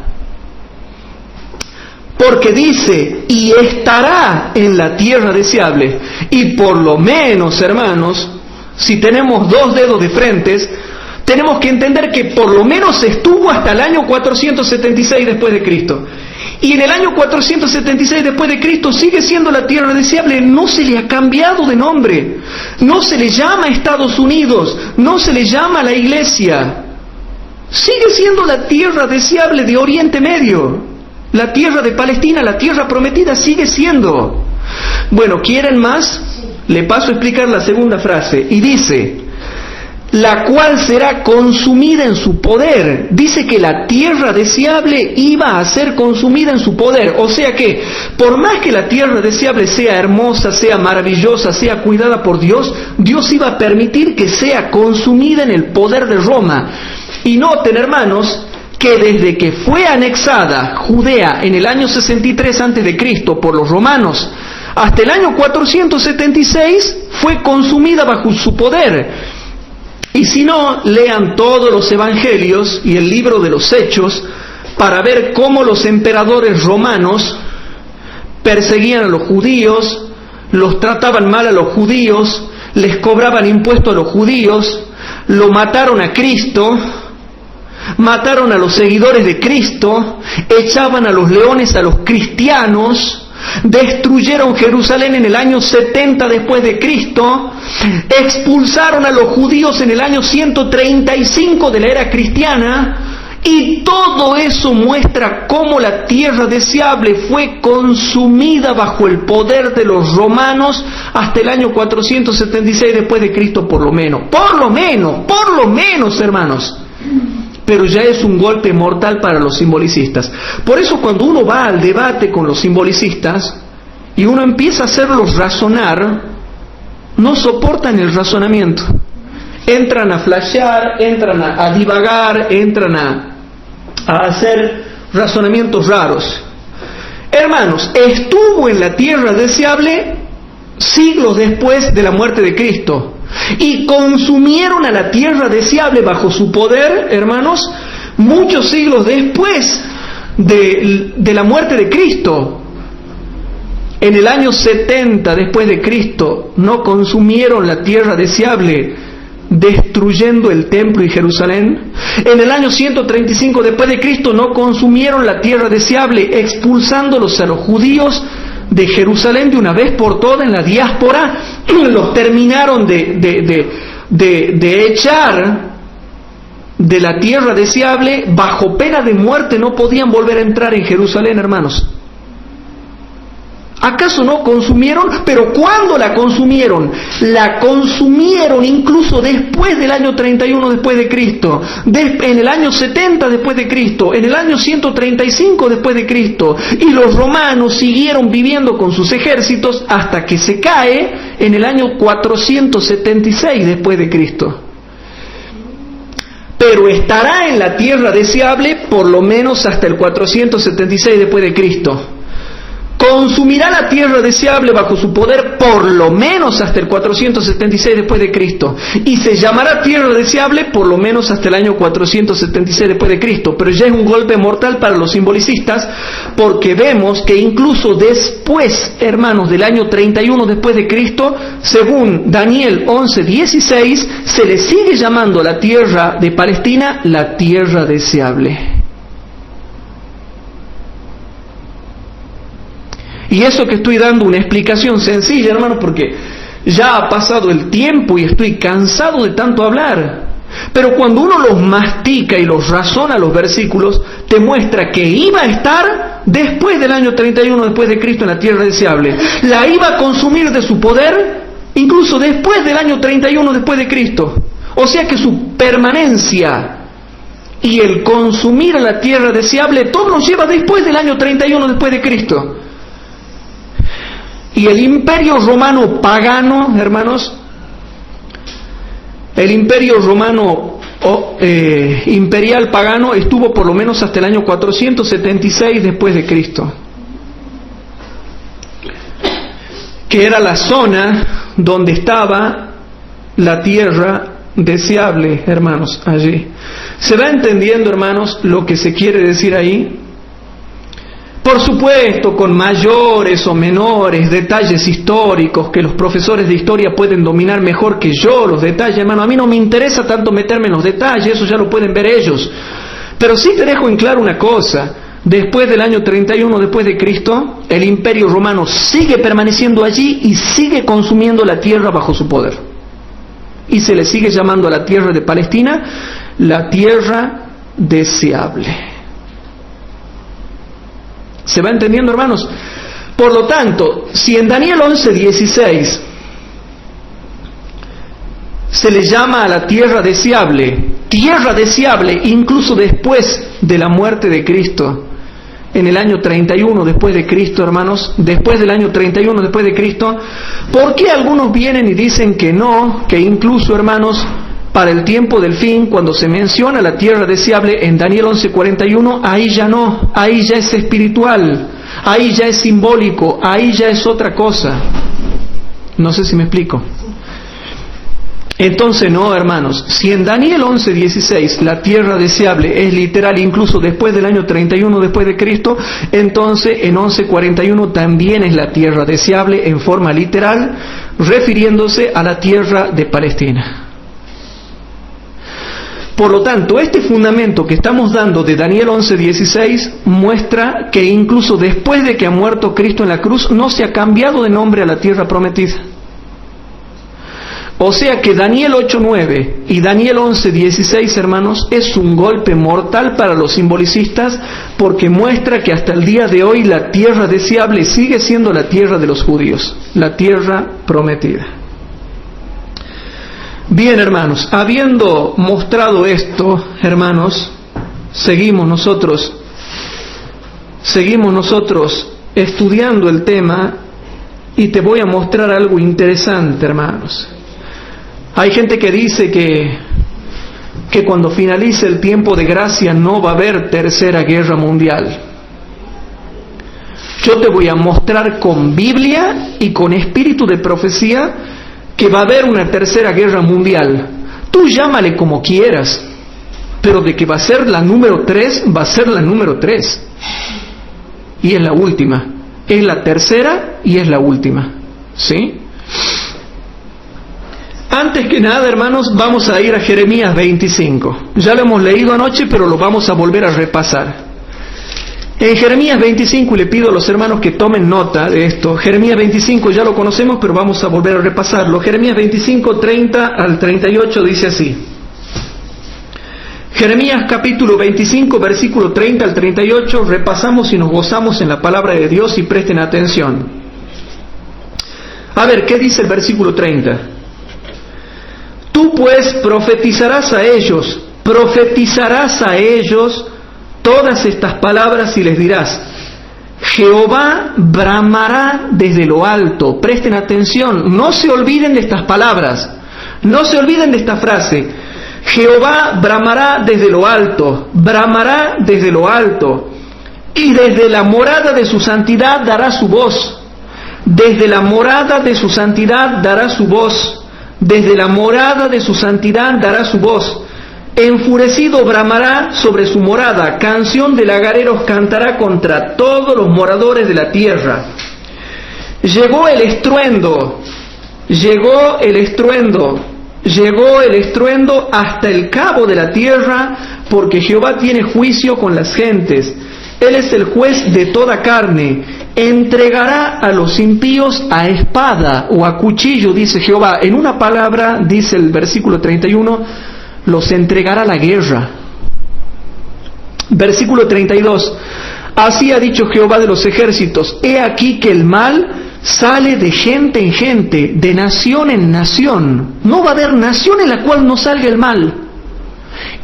[SPEAKER 1] Porque dice, y estará en la tierra deseable. Y por lo menos, hermanos, si tenemos dos dedos de frente, tenemos que entender que por lo menos estuvo hasta el año 476 después de Cristo. Y en el año 476 después de Cristo sigue siendo la tierra deseable, no se le ha cambiado de nombre, no se le llama Estados Unidos, no se le llama la Iglesia, sigue siendo la tierra deseable de Oriente Medio, la tierra de Palestina, la tierra prometida sigue siendo. Bueno, ¿quieren más? Le paso a explicar la segunda frase, y dice, la cual será consumida en su poder. Dice que la tierra deseable iba a ser consumida en su poder. O sea que, por más que la tierra deseable sea hermosa, sea maravillosa, sea cuidada por Dios, Dios iba a permitir que sea consumida en el poder de Roma. Y noten, hermanos, que desde que fue anexada Judea en el año 63 a.C. por los romanos, hasta el año 476 fue consumida bajo su poder. Y si no, lean todos los evangelios y el libro de los Hechos para ver cómo los emperadores romanos perseguían a los judíos, los trataban mal a los judíos, les cobraban impuestos a los judíos, lo mataron a Cristo, mataron a los seguidores de Cristo, echaban a los leones a los cristianos, destruyeron Jerusalén en el año 70 después de Cristo, expulsaron a los judíos en el año 135 de la era cristiana, y todo eso muestra cómo la tierra deseable fue consumida bajo el poder de los romanos hasta el año 476 después de Cristo, por lo menos, hermanos. Pero ya es un golpe mortal para los simbolicistas. Por eso cuando uno va al debate con los simbolicistas y uno empieza a hacerlos razonar, no soportan el razonamiento. entran a flashear, entran a divagar, entran a hacer razonamientos raros. Hermanos, estuvo en la tierra deseable siglos después de la muerte de Cristo, y consumieron a la tierra deseable bajo su poder, hermanos, muchos siglos después de la muerte de Cristo. En el año 70 después de Cristo no consumieron la tierra deseable destruyendo el templo y Jerusalén. En el año 135 después de Cristo no consumieron la tierra deseable expulsándolos a los judíos de Jerusalén de una vez por todas en la diáspora. Los terminaron de echar de la tierra deseable bajo pena de muerte. No podían volver a entrar en Jerusalén, hermanos. ¿Acaso no consumieron? Pero ¿cuándo la consumieron? La consumieron incluso después del año 31 después de Cristo, en el año 70 después de Cristo, en el año 135 después de Cristo, y los romanos siguieron viviendo con sus ejércitos hasta que se cae en el año 476 después de Cristo. Pero estará en la tierra deseable por lo menos hasta el 476 después de Cristo. Consumirá la tierra deseable bajo su poder por lo menos hasta el 476 después de Cristo, y se llamará tierra deseable por lo menos hasta el año 476 después de Cristo. Pero ya es un golpe mortal para los simbolicistas, porque vemos que incluso después, hermanos, del año 31 después de Cristo, según Daniel 11:16, se le sigue llamando a la tierra de Palestina la tierra deseable. Y eso que estoy dando una explicación sencilla, hermanos, porque ya ha pasado el tiempo y estoy cansado de tanto hablar. Pero cuando uno los mastica y los razona los versículos, te muestra que iba a estar después del año 31 después de Cristo en la tierra deseable. La iba a consumir de su poder incluso después del año 31 después de Cristo. O sea que su permanencia y el consumir a la tierra deseable todo nos lleva después del año 31 después de Cristo. Y el imperio romano pagano, hermanos, el imperio romano imperial pagano estuvo por lo menos hasta el año 476 después de Cristo, que era la zona donde estaba la tierra deseable, hermanos, allí. ¿Se va entendiendo, hermanos, lo que se quiere decir ahí? Por supuesto, con mayores o menores detalles históricos que los profesores de historia pueden dominar mejor que yo los detalles, hermano. A mí no me interesa tanto meterme en los detalles, eso ya lo pueden ver ellos. Pero sí te dejo en claro una cosa: después del año 31 después de Cristo, el imperio romano sigue permaneciendo allí y sigue consumiendo la tierra bajo su poder. Y se le sigue llamando a la tierra de Palestina la tierra deseable. ¿Se va entendiendo, hermanos? Por lo tanto, si en Daniel 11:16 se le llama a la tierra deseable incluso después de la muerte de Cristo, en el año 31 después de Cristo, hermanos, después del año 31 después de Cristo, ¿por qué algunos vienen y dicen que no, que incluso, hermanos, para el tiempo del fin, cuando se menciona la tierra deseable en Daniel 11:41, ahí ya no, ahí ya es espiritual, ahí ya es simbólico, ahí ya es otra cosa? No sé si me explico. Entonces no, hermanos, si en Daniel 11:16 la tierra deseable es literal incluso después del año 31 después de Cristo, entonces en 11:41 también es la tierra deseable en forma literal, refiriéndose a la tierra de Palestina. Por lo tanto, este fundamento que estamos dando de Daniel 11:16 muestra que incluso después de que ha muerto Cristo en la cruz, no se ha cambiado de nombre a la tierra prometida. O sea que Daniel 8:9 y Daniel 11:16, hermanos, es un golpe mortal para los simbolicistas, porque muestra que hasta el día de hoy la tierra deseable sigue siendo la tierra de los judíos, la tierra prometida. Bien, hermanos, habiendo mostrado esto, hermanos, seguimos nosotros estudiando el tema, y te voy a mostrar algo interesante, hermanos. Hay gente que dice que cuando finalice el tiempo de gracia no va a haber tercera guerra mundial. Yo te voy a mostrar con Biblia y con espíritu de profecía que va a haber una tercera guerra mundial. Tú llámale como quieras, pero de que va a ser la número 3, va a ser la número 3. Y es la última. Es la tercera y es la última. ¿Sí? Antes que nada, hermanos, vamos a ir a Jeremías 25. Ya lo hemos leído anoche, pero lo vamos a volver a repasar. En Jeremías 25, y le pido a los hermanos que tomen nota de esto. Jeremías 25 ya lo conocemos, pero vamos a volver a repasarlo. Jeremías 25, 30 al 38 dice así. Jeremías capítulo 25, versículo 30 al 38, repasamos y nos gozamos en la palabra de Dios y presten atención. A ver, ¿qué dice el versículo 30? Tú pues profetizarás a ellos todas estas palabras y les dirás: Jehová bramará desde lo alto. Presten atención, no se olviden de estas palabras, no se olviden de esta frase. Jehová bramará desde lo alto, bramará desde lo alto, y desde la morada de su santidad dará su voz. Desde la morada de su santidad dará su voz. Desde la morada de su santidad dará su voz. Enfurecido bramará sobre su morada, canción de lagareros cantará contra todos los moradores de la tierra. Llegó el estruendo hasta el cabo de la tierra, porque Jehová tiene juicio con las gentes. Él es el juez de toda carne. Entregará a los impíos a espada o a cuchillo, dice Jehová. En una palabra, dice el versículo 31, los entregará a la guerra. Versículo 32. Así ha dicho Jehová de los ejércitos: he aquí que el mal sale de gente en gente, de nación en nación. No va a haber nación en la cual no salga el mal.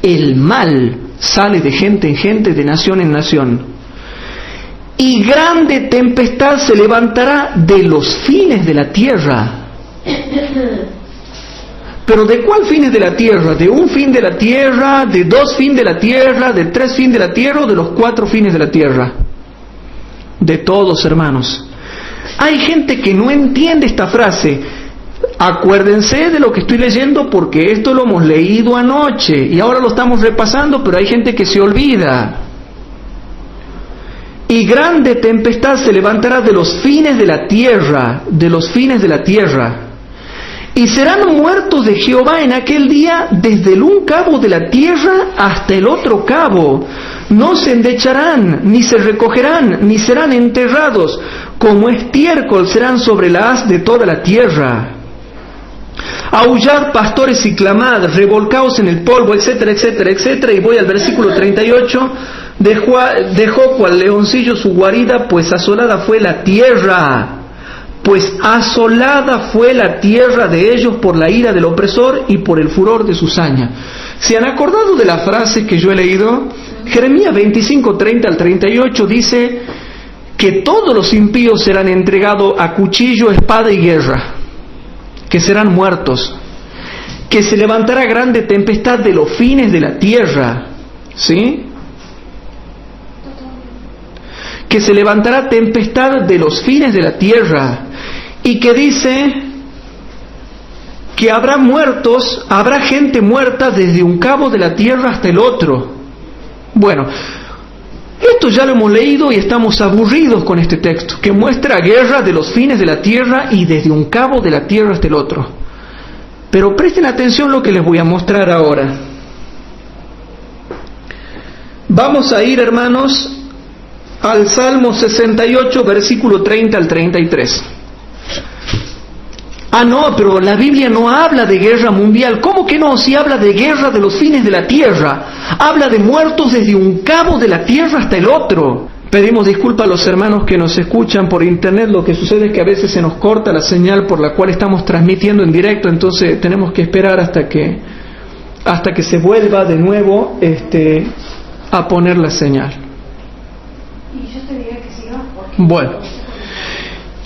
[SPEAKER 1] El mal sale de gente en gente, de nación en nación. Y grande tempestad se levantará de los fines de la tierra. ¿Pero de cuál fines de la tierra? ¿De un fin de la tierra? ¿De dos fines de la tierra? ¿De tres fines de la tierra? ¿O de los 4 fines de la tierra? De todos, hermanos. Hay gente que no entiende esta frase. Acuérdense de lo que estoy leyendo, porque esto lo hemos leído anoche y ahora lo estamos repasando, pero hay gente que se olvida. Y grande tempestad se levantará de los fines de la tierra, de los fines de la tierra. Y serán muertos de Jehová en aquel día desde el un cabo de la tierra hasta el otro cabo. No se endecharán, ni se recogerán, ni serán enterrados. Como estiércol serán sobre la haz de toda la tierra. Aullad, pastores, y clamad, revolcaos en el polvo, etcétera, etcétera, etcétera. Y voy al versículo 38. Dejó cual leoncillo su guarida, pues asolada fue la tierra. Pues asolada fue la tierra de ellos por la ira del opresor y por el furor de su saña. ¿Se han acordado de la frase que yo he leído? Jeremías 25, 30 al 38 dice que todos los impíos serán entregados a cuchillo, espada y guerra, que serán muertos, que se levantará grande tempestad de los fines de la tierra, ¿sí? Que se levantará tempestad de los fines de la tierra, y que dice que habrá muertos, habrá gente muerta desde un cabo de la tierra hasta el otro. Bueno, esto ya lo hemos leído y estamos aburridos con este texto, que muestra guerra de los fines de la tierra y desde un cabo de la tierra hasta el otro. Pero presten atención lo que les voy a mostrar ahora. Vamos a ir, hermanos, al Salmo 68, versículo 30 al 33. Ah, no, pero la Biblia no habla de guerra mundial. ¿Cómo que no? Si habla de guerra de los fines de la tierra. Habla de muertos desde un cabo de la tierra hasta el otro. Pedimos disculpas a los hermanos que nos escuchan por internet. Lo que sucede es que a veces se nos corta la señal por la cual estamos transmitiendo en directo. Entonces tenemos que esperar hasta que se vuelva de nuevo a poner la señal.
[SPEAKER 2] Y yo te diría que sigas porque...
[SPEAKER 1] Bueno,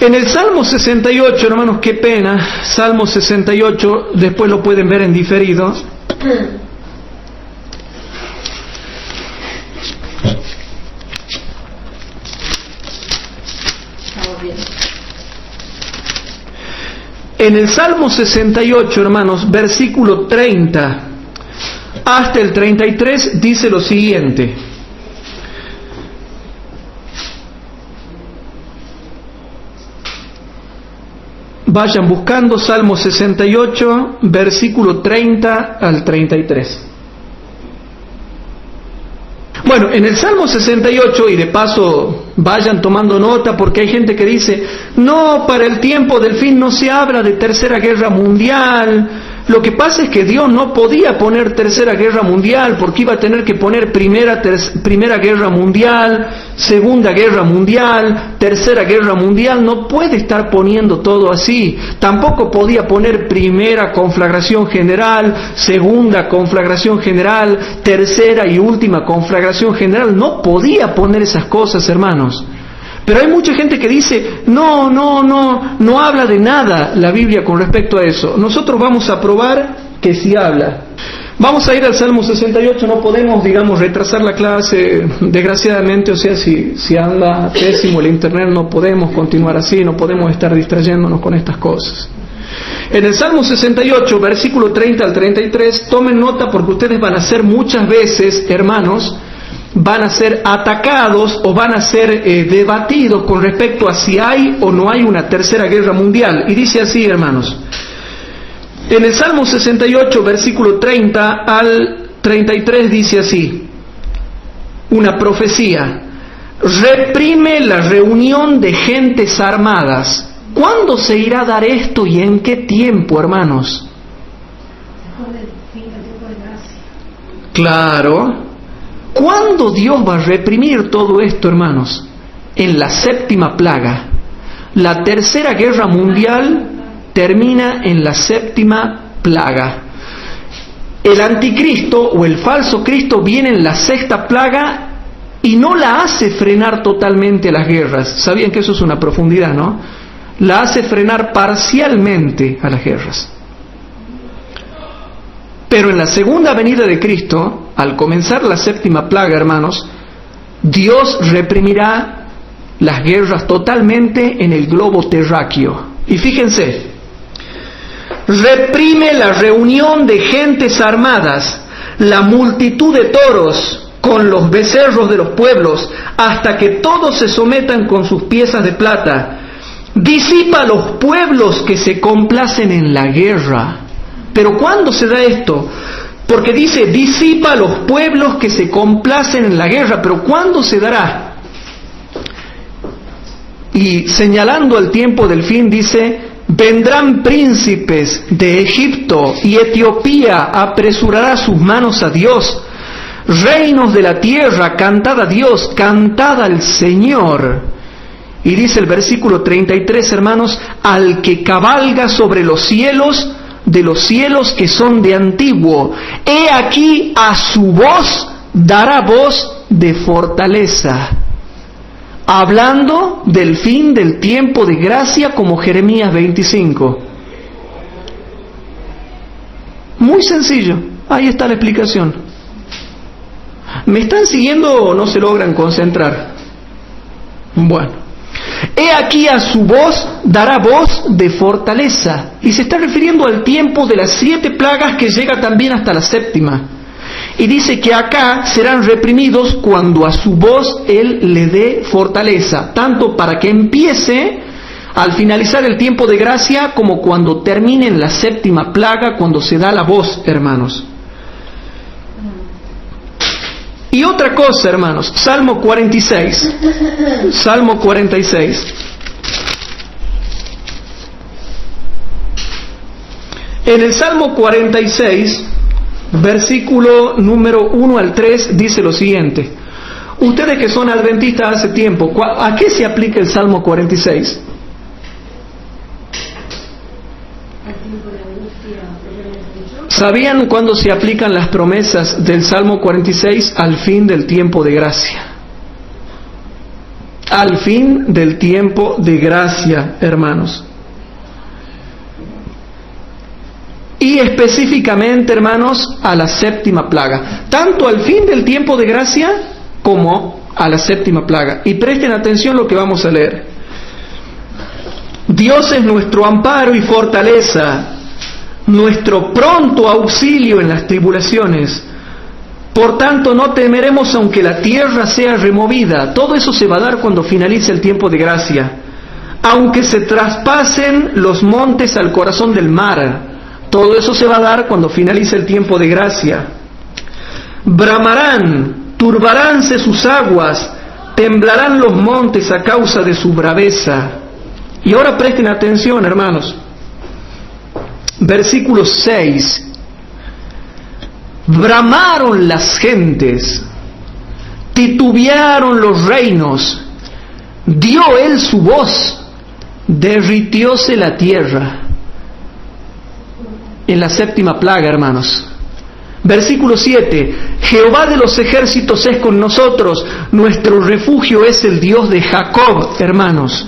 [SPEAKER 1] En el Salmo 68, hermanos, qué pena, Salmo 68, después lo pueden ver en diferido. En el Salmo 68, hermanos, versículo 30 hasta el 33, dice lo siguiente. Vayan buscando Salmo 68, versículo 30 al 33. Bueno, en el Salmo 68, y de paso vayan tomando nota porque hay gente que dice, no, para el tiempo del fin no se habla de tercera guerra mundial. Lo que pasa es que Dios no podía poner tercera guerra mundial porque iba a tener que poner primera guerra mundial, segunda guerra mundial, tercera guerra mundial. No puede estar poniendo todo así. Tampoco podía poner primera conflagración general, segunda conflagración general, tercera y última conflagración general. No podía poner esas cosas, hermanos. Pero hay mucha gente que dice, no habla de nada la Biblia con respecto a eso. Nosotros vamos a probar que sí habla. Vamos a ir al Salmo 68, no podemos, retrasar la clase, desgraciadamente, o sea, si anda pésimo el internet, no podemos continuar así, no podemos estar distrayéndonos con estas cosas. En el Salmo 68, versículo 30 al 33, tomen nota porque ustedes van a ser muchas veces, hermanos, van a ser atacados o van a ser debatidos con respecto a si hay o no hay una tercera guerra mundial. Y dice así, hermanos, en el Salmo 68, versículo 30 al 33, dice así, una profecía: reprime la reunión de gentes armadas. ¿Cuándo se irá a dar esto y en qué tiempo, hermanos? Claro. ¿Cuándo Dios va a reprimir todo esto, hermanos? En la séptima plaga. La tercera guerra mundial termina en la séptima plaga. El anticristo o el falso Cristo viene en la sexta plaga y no la hace frenar totalmente las guerras. ¿Sabían que eso es una profundidad, no? La hace frenar parcialmente a las guerras. Pero en la segunda venida de Cristo, al comenzar la séptima plaga, hermanos, Dios reprimirá las guerras totalmente en el globo terráqueo. Y fíjense, reprime la reunión de gentes armadas, la multitud de toros con los becerros de los pueblos, hasta que todos se sometan con sus piezas de plata. Disipa los pueblos que se complacen en la guerra. ¿Pero cuándo se da esto? Porque dice, disipa los pueblos que se complacen en la guerra. ¿Pero cuándo se dará? Y señalando el tiempo del fin, dice, vendrán príncipes de Egipto y Etiopía, apresurará sus manos a Dios. Reinos de la tierra, cantad a Dios, cantad al Señor. Y dice el versículo 33, hermanos, al que cabalga sobre los cielos, de los cielos que son de antiguo, he aquí a su voz dará voz de fortaleza. Hablando del fin del tiempo de gracia como Jeremías 25. Muy sencillo, ahí está la explicación. ¿Me están siguiendo o no se logran concentrar? Bueno. He aquí a su voz dará voz de fortaleza. Y se está refiriendo al tiempo de las 7 plagas que llega también hasta la séptima. Y dice que acá serán reprimidos cuando a su voz Él le dé fortaleza. Tanto para que empiece al finalizar el tiempo de gracia como cuando termine en la séptima plaga, cuando se da la voz, hermanos. Y otra cosa, hermanos, Salmo 46. Salmo 46. En el Salmo 46, versículo número 1 al 3, dice lo siguiente. Ustedes que son adventistas hace tiempo, ¿a qué se aplica el Salmo 46? ¿Sabían cuándo se aplican las promesas del Salmo 46? Al fin del tiempo de gracia. al fin del tiempo de gracia, hermanos. Y específicamente, hermanos, a la séptima plaga. Tanto al fin del tiempo de gracia como a la séptima plaga. Y presten atención a lo que vamos a leer. Dios es nuestro amparo y fortaleza, nuestro pronto auxilio en las tribulaciones. Por tanto, no temeremos aunque la tierra sea removida. Todo eso se va a dar cuando finalice el tiempo de gracia. Aunque se traspasen los montes al corazón del mar. Todo eso se va a dar cuando finalice el tiempo de gracia. Bramarán, turbaránse sus aguas, temblarán los montes a causa de su braveza. Y ahora presten atención, hermanos. Versículo 6. Bramaron las gentes, titubearon los reinos, dio él su voz, derritióse la tierra. En la séptima plaga, hermanos. Versículo 7. Jehová de los ejércitos es con nosotros, nuestro refugio es el Dios de Jacob, hermanos.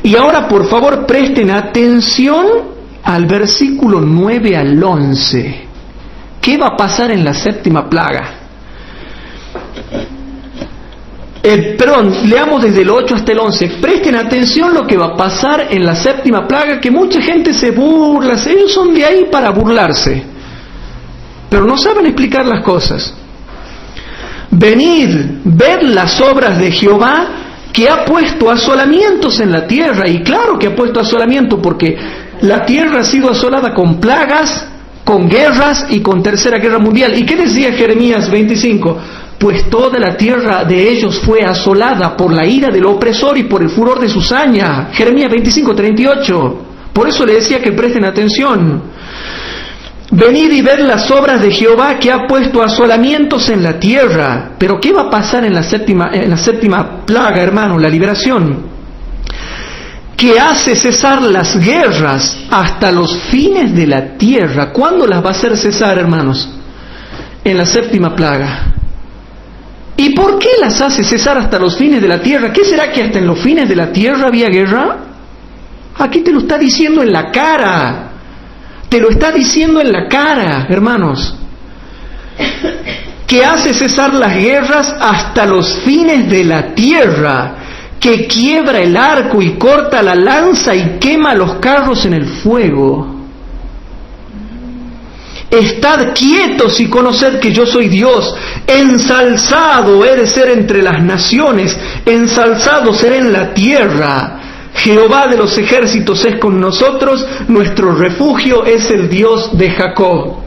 [SPEAKER 1] Y ahora, por favor, presten atención al versículo 9 al 11. ¿Qué va a pasar en la séptima plaga? Leamos desde el 8 hasta el 11. Presten atención lo que va a pasar en la séptima plaga, que mucha gente se burla. Ellos son de ahí para burlarse, pero no saben explicar las cosas. Venid, ved las obras de Jehová, que ha puesto asolamientos en la tierra. Y claro que ha puesto asolamiento, porque la tierra ha sido asolada con plagas, con guerras y con tercera guerra mundial. ¿Y qué decía Jeremías 25? Pues toda la tierra de ellos fue asolada por la ira del opresor y por el furor de su saña. Jeremías 25:38. Por eso le decía que presten atención. Venid y ved las obras de Jehová, que ha puesto asolamientos en la tierra. Pero ¿qué va a pasar en la séptima plaga, hermano? La liberación. Que hace cesar las guerras hasta los fines de la tierra. ¿Cuándo las va a hacer cesar, hermanos? En la séptima plaga. ¿Y por qué las hace cesar hasta los fines de la tierra? ¿Qué será que hasta en los fines de la tierra había guerra? Aquí te lo está diciendo en la cara. Te lo está diciendo en la cara, hermanos. Que hace cesar las guerras hasta los fines de la tierra. Que quiebra el arco y corta la lanza y quema los carros en el fuego. Estad quietos y conoced que yo soy Dios. Ensalzado he de ser entre las naciones, ensalzado seré en la tierra. Jehová de los ejércitos es con nosotros, nuestro refugio es el Dios de Jacob.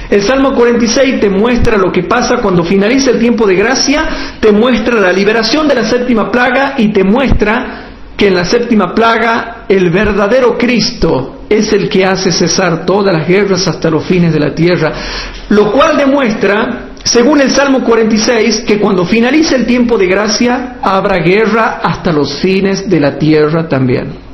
[SPEAKER 1] El Salmo 46 te muestra lo que pasa cuando finaliza el tiempo de gracia, te muestra la liberación de la séptima plaga y te muestra que en la séptima plaga el verdadero Cristo es el que hace cesar todas las guerras hasta los fines de la tierra. Lo cual demuestra, según el Salmo 46, que cuando finalice el tiempo de gracia habrá guerra hasta los fines de la tierra también.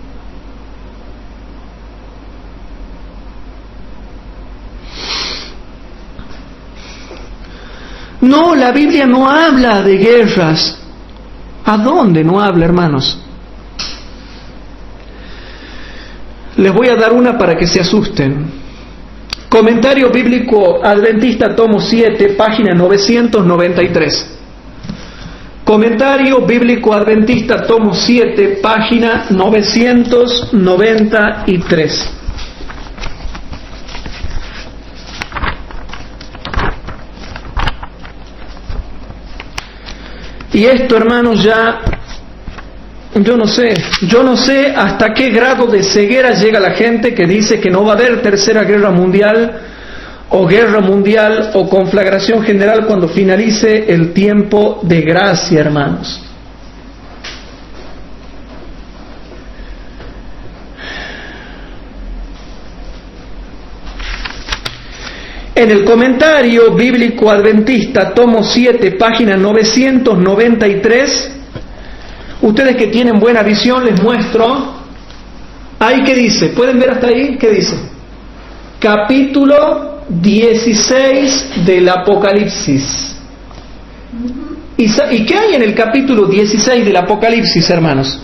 [SPEAKER 1] No, la Biblia no habla de guerras. ¿A dónde no habla, hermanos? Les voy a dar una para que se asusten. Comentario Bíblico Adventista, tomo 7, página 993. Comentario Bíblico Adventista, tomo 7, página 993. Y esto, hermanos, ya yo no sé hasta qué grado de ceguera llega la gente que dice que no va a haber tercera guerra mundial o conflagración general cuando finalice el tiempo de gracia, hermanos. En el comentario bíblico adventista, tomo 7, página 993, ustedes que tienen buena visión les muestro, ahí que dice, ¿pueden ver hasta ahí? ¿Qué dice? Capítulo 16 del Apocalipsis. ¿Y qué hay en el capítulo 16 del Apocalipsis, hermanos?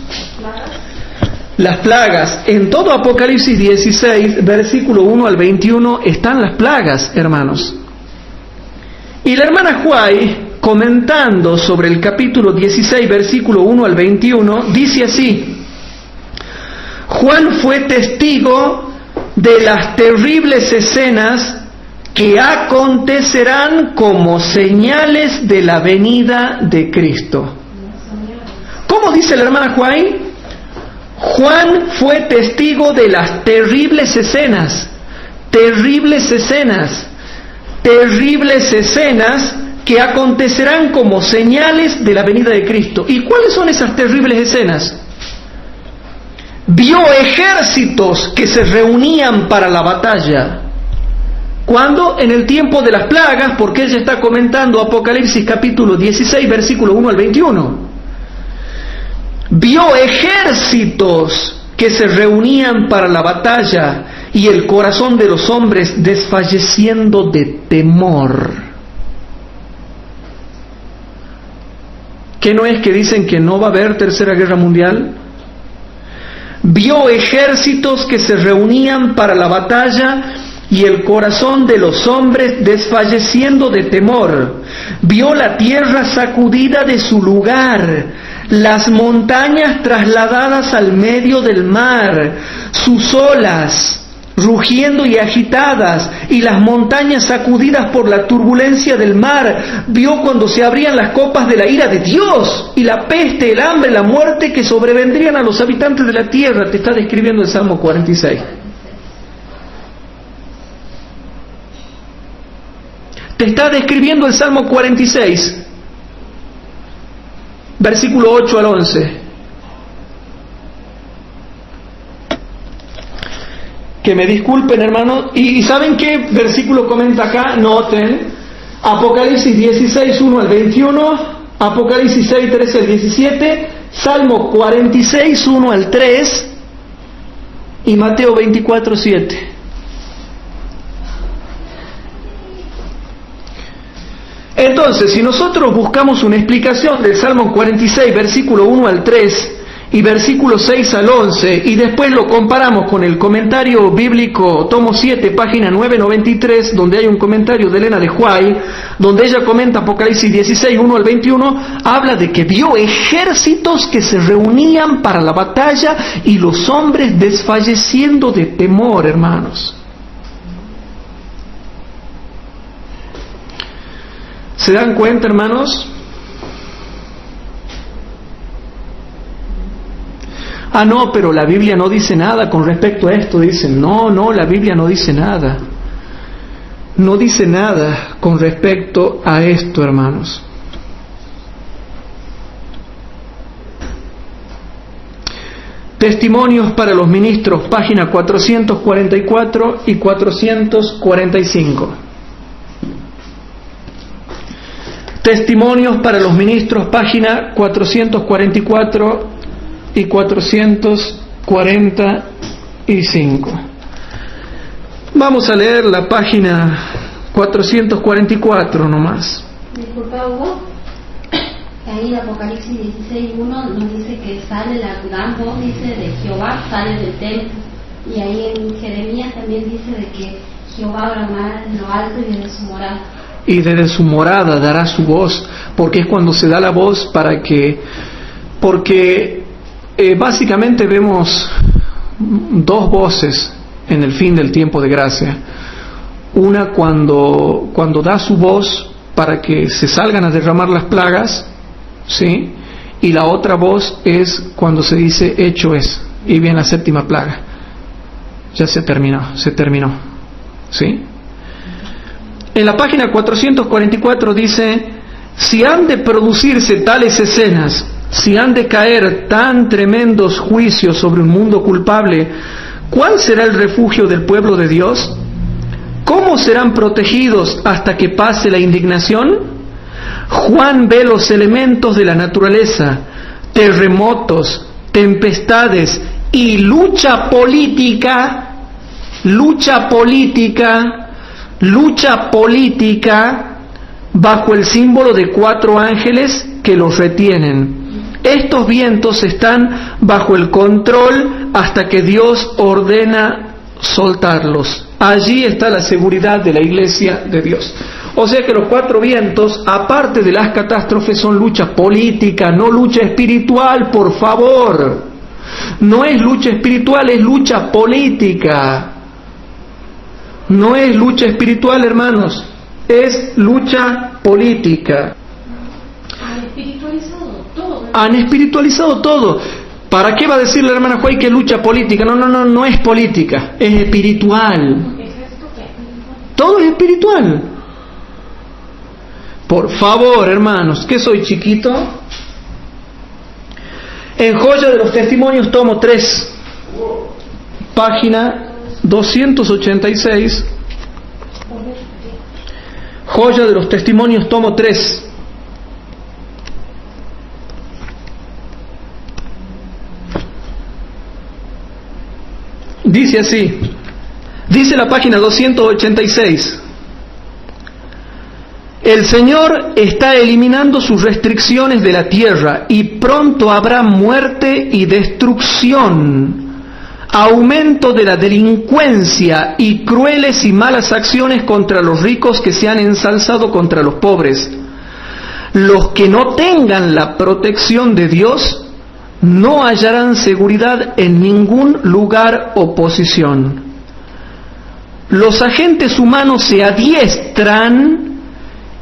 [SPEAKER 1] Las plagas. En todo Apocalipsis 16, versículo 1 al 21, están las plagas, hermanos. Y la hermana Huay, comentando sobre el capítulo 16, versículo 1 al 21, dice así: Juan fue testigo de las terribles escenas que acontecerán como señales de la venida de Cristo. ¿Cómo dice la hermana Huay? Juan fue testigo de las terribles escenas que acontecerán como señales de la venida de Cristo. ¿Y cuáles son esas terribles escenas? Vio ejércitos que se reunían para la batalla. ¿Cuándo? En el tiempo de las plagas, porque ella está comentando Apocalipsis capítulo 16, versículo 1 al 21. Vio ejércitos que se reunían para la batalla y el corazón de los hombres desfalleciendo de temor. ¿Qué no es que dicen que no va a haber tercera guerra mundial? Vio ejércitos que se reunían para la batalla y el corazón de los hombres desfalleciendo de temor. Vio la tierra sacudida de su lugar, las montañas trasladadas al medio del mar, sus olas rugiendo y agitadas, y las montañas sacudidas por la turbulencia del mar. Vio cuando se abrían las copas de la ira de Dios, y la peste, el hambre, la muerte que sobrevendrían a los habitantes de la tierra. Te está describiendo el Salmo 46. Te está describiendo el Salmo 46, versículo 8 al 11. Que me disculpen, hermano. ¿Y saben qué versículo comenta acá? Noten. Apocalipsis 16, 1 al 21, Apocalipsis 6, 13 al 17, Salmo 46, 1 al 3 y Mateo 24, 7. Entonces, si nosotros buscamos una explicación del Salmo 46, versículo 1 al 3 y versículo 6 al 11, y después lo comparamos con el comentario bíblico, tomo 7, página 993, donde hay un comentario de Elena de Huay, donde ella comenta Apocalipsis 16, 1 al 21, habla de que vio ejércitos que se reunían para la batalla y los hombres desfalleciendo de temor, hermanos. ¿Se dan cuenta, hermanos? Ah, no, pero la Biblia no dice nada con respecto a esto. Dicen, no, la Biblia no dice nada. No dice nada con respecto a esto, hermanos. Testimonios para los ministros, página 444 y 445. Testimonios para los ministros, página 444 y 445. Vamos a leer la página 444 nomás.
[SPEAKER 3] Disculpa, Hugo, ahí en Apocalipsis 16:1 nos dice que sale la gran voz, dice, de Jehová, sale del templo. Y ahí en Jeremías también dice de que Jehová bramará en lo alto y desde su morada.
[SPEAKER 1] Y desde su morada dará su voz, porque es cuando se da la voz porque básicamente vemos dos voces en el fin del tiempo de gracia. Una cuando da su voz para que se salgan a derramar las plagas, ¿sí? Y la otra voz es cuando se dice hecho es, y viene la séptima plaga. Ya se terminó, ¿sí? En la página 444 dice: si han de producirse tales escenas, si han de caer tan tremendos juicios sobre un mundo culpable, ¿cuál será el refugio del pueblo de Dios? ¿Cómo serán protegidos hasta que pase la indignación? Juan ve los elementos de la naturaleza, terremotos, tempestades y lucha política bajo el símbolo de 4 ángeles que los retienen. Estos vientos están bajo el control hasta que Dios ordena soltarlos. Allí está la seguridad de la iglesia de Dios. O sea que los 4 vientos, aparte de las catástrofes, son lucha política, no lucha espiritual, por favor. No es lucha espiritual, es lucha política. No es lucha espiritual, hermanos, es lucha política.
[SPEAKER 2] Han espiritualizado todo.
[SPEAKER 1] Han espiritualizado todo. ¿Para qué va a decir la hermana Juay que es lucha política? No es política, es espiritual.
[SPEAKER 2] ¿Es esto que es espiritual?
[SPEAKER 1] Todo es espiritual. Por favor, hermanos, ¿qué soy, chiquito? En Joya de los Testimonios, tomo 3, página 286. Joya de los Testimonios, tomo 3. Dice así, dice la página 286. El Señor está eliminando sus restricciones de la tierra y pronto habrá muerte y destrucción, aumento de la delincuencia y crueles y malas acciones contra los ricos que se han ensalzado contra los pobres. Los que no tengan la protección de Dios no hallarán seguridad en ningún lugar o posición. Los agentes humanos se adiestran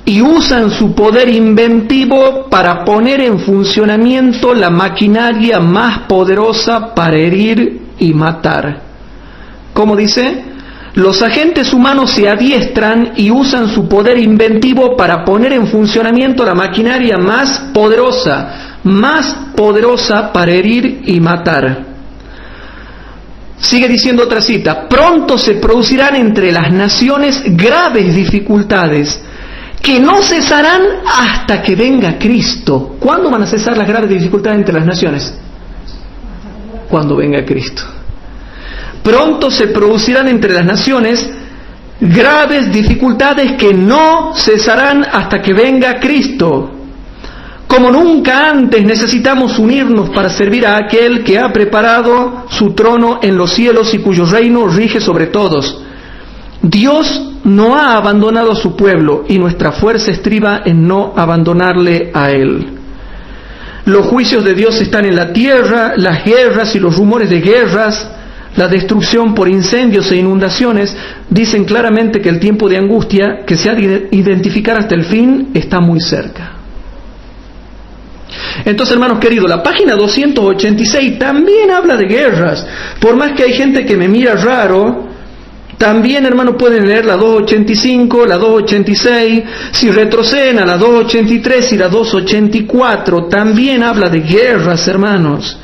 [SPEAKER 1] y usan su poder inventivo para poner en funcionamiento la maquinaria más poderosa para herir y matar. ¿Cómo dice? Los agentes humanos se adiestran y usan su poder inventivo para poner en funcionamiento la maquinaria más poderosa para herir y matar. Sigue diciendo otra cita: pronto se producirán entre las naciones graves dificultades que no cesarán hasta que venga Cristo. ¿Cuándo van a cesar las graves dificultades entre las naciones? Cuando venga Cristo. Pronto se producirán entre las naciones graves dificultades que no cesarán hasta que venga Cristo. Como nunca antes necesitamos unirnos para servir a aquel que ha preparado su trono en los cielos y cuyo reino rige sobre todos. Dios no ha abandonado a su pueblo y nuestra fuerza estriba en no abandonarle a Él. Los juicios de Dios están en la tierra, las guerras y los rumores de guerras, la destrucción por incendios e inundaciones dicen claramente que el tiempo de angustia que se ha de identificar hasta el fin está muy cerca. Entonces, hermanos queridos, la página 286 también habla de guerras. Por más que hay gente que me mira raro, también, hermanos, pueden leer la 285, la 286. Si retroceden a la 283 y la 284, también habla de guerras, hermanos.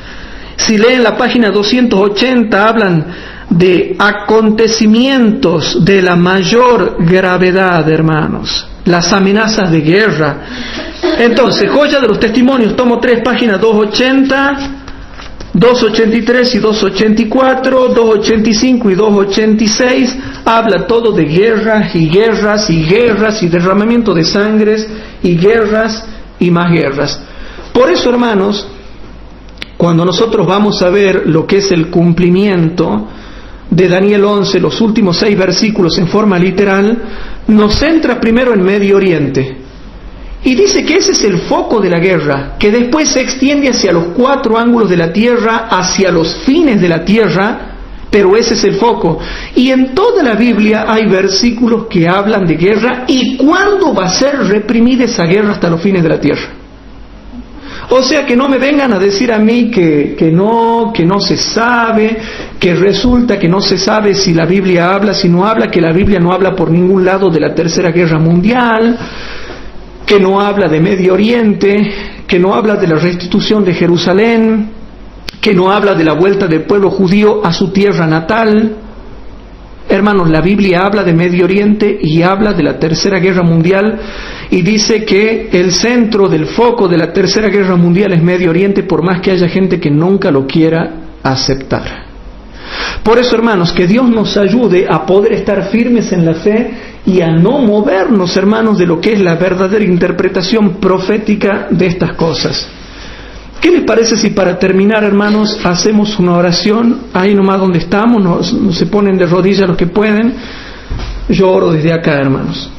[SPEAKER 1] Si leen la página 280, hablan de acontecimientos de la mayor gravedad, hermanos. Las amenazas de guerra. Entonces, Joya de los Testimonios, tomo 3, página 280, 283 y 284, 285 y 286, habla todo de guerras y guerras y guerras y derramamiento de sangres y guerras y más guerras. Por eso, hermanos, cuando nosotros vamos a ver lo que es el cumplimiento de Daniel 11, los últimos 6 versículos en forma literal, nos centra primero en Medio Oriente. Y dice que ese es el foco de la guerra, que después se extiende hacia los 4 ángulos de la tierra, hacia los fines de la tierra, pero ese es el foco. Y en toda la Biblia hay versículos que hablan de guerra y cuándo va a ser reprimida esa guerra hasta los fines de la tierra. O sea, que no me vengan a decir a mí que no se sabe, que resulta que no se sabe si la Biblia habla, si no habla, que la Biblia no habla por ningún lado de la Tercera Guerra Mundial, que no habla de Medio Oriente, que no habla de la restitución de Jerusalén, que no habla de la vuelta del pueblo judío a su tierra natal. Hermanos, la Biblia habla de Medio Oriente y habla de la Tercera Guerra Mundial y dice que el centro del foco de la Tercera Guerra Mundial es Medio Oriente, por más que haya gente que nunca lo quiera aceptar. Por eso, hermanos, que Dios nos ayude a poder estar firmes en la fe y a no movernos, hermanos, de lo que es la verdadera interpretación profética de estas cosas. ¿Qué les parece si para terminar, hermanos, hacemos una oración ahí nomás donde estamos? Se ponen de rodillas los que pueden. Yo oro desde acá, hermanos.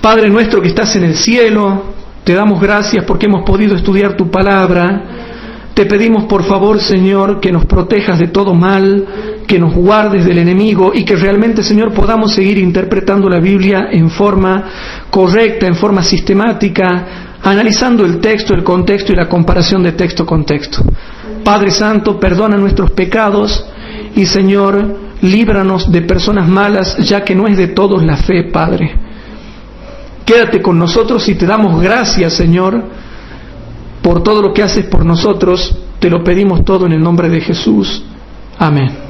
[SPEAKER 1] Padre nuestro que estás en el cielo, te damos gracias porque hemos podido estudiar tu palabra. Te pedimos por favor, Señor, que nos protejas de todo mal, que nos guardes del enemigo y que realmente, Señor, podamos seguir interpretando la Biblia en forma correcta, en forma sistemática, analizando el texto, el contexto y la comparación de texto con texto. Padre Santo, perdona nuestros pecados y, Señor, líbranos de personas malas, ya que no es de todos la fe, Padre. Quédate con nosotros y te damos gracias, Señor, por todo lo que haces por nosotros. Te lo pedimos todo en el nombre de Jesús. Amén.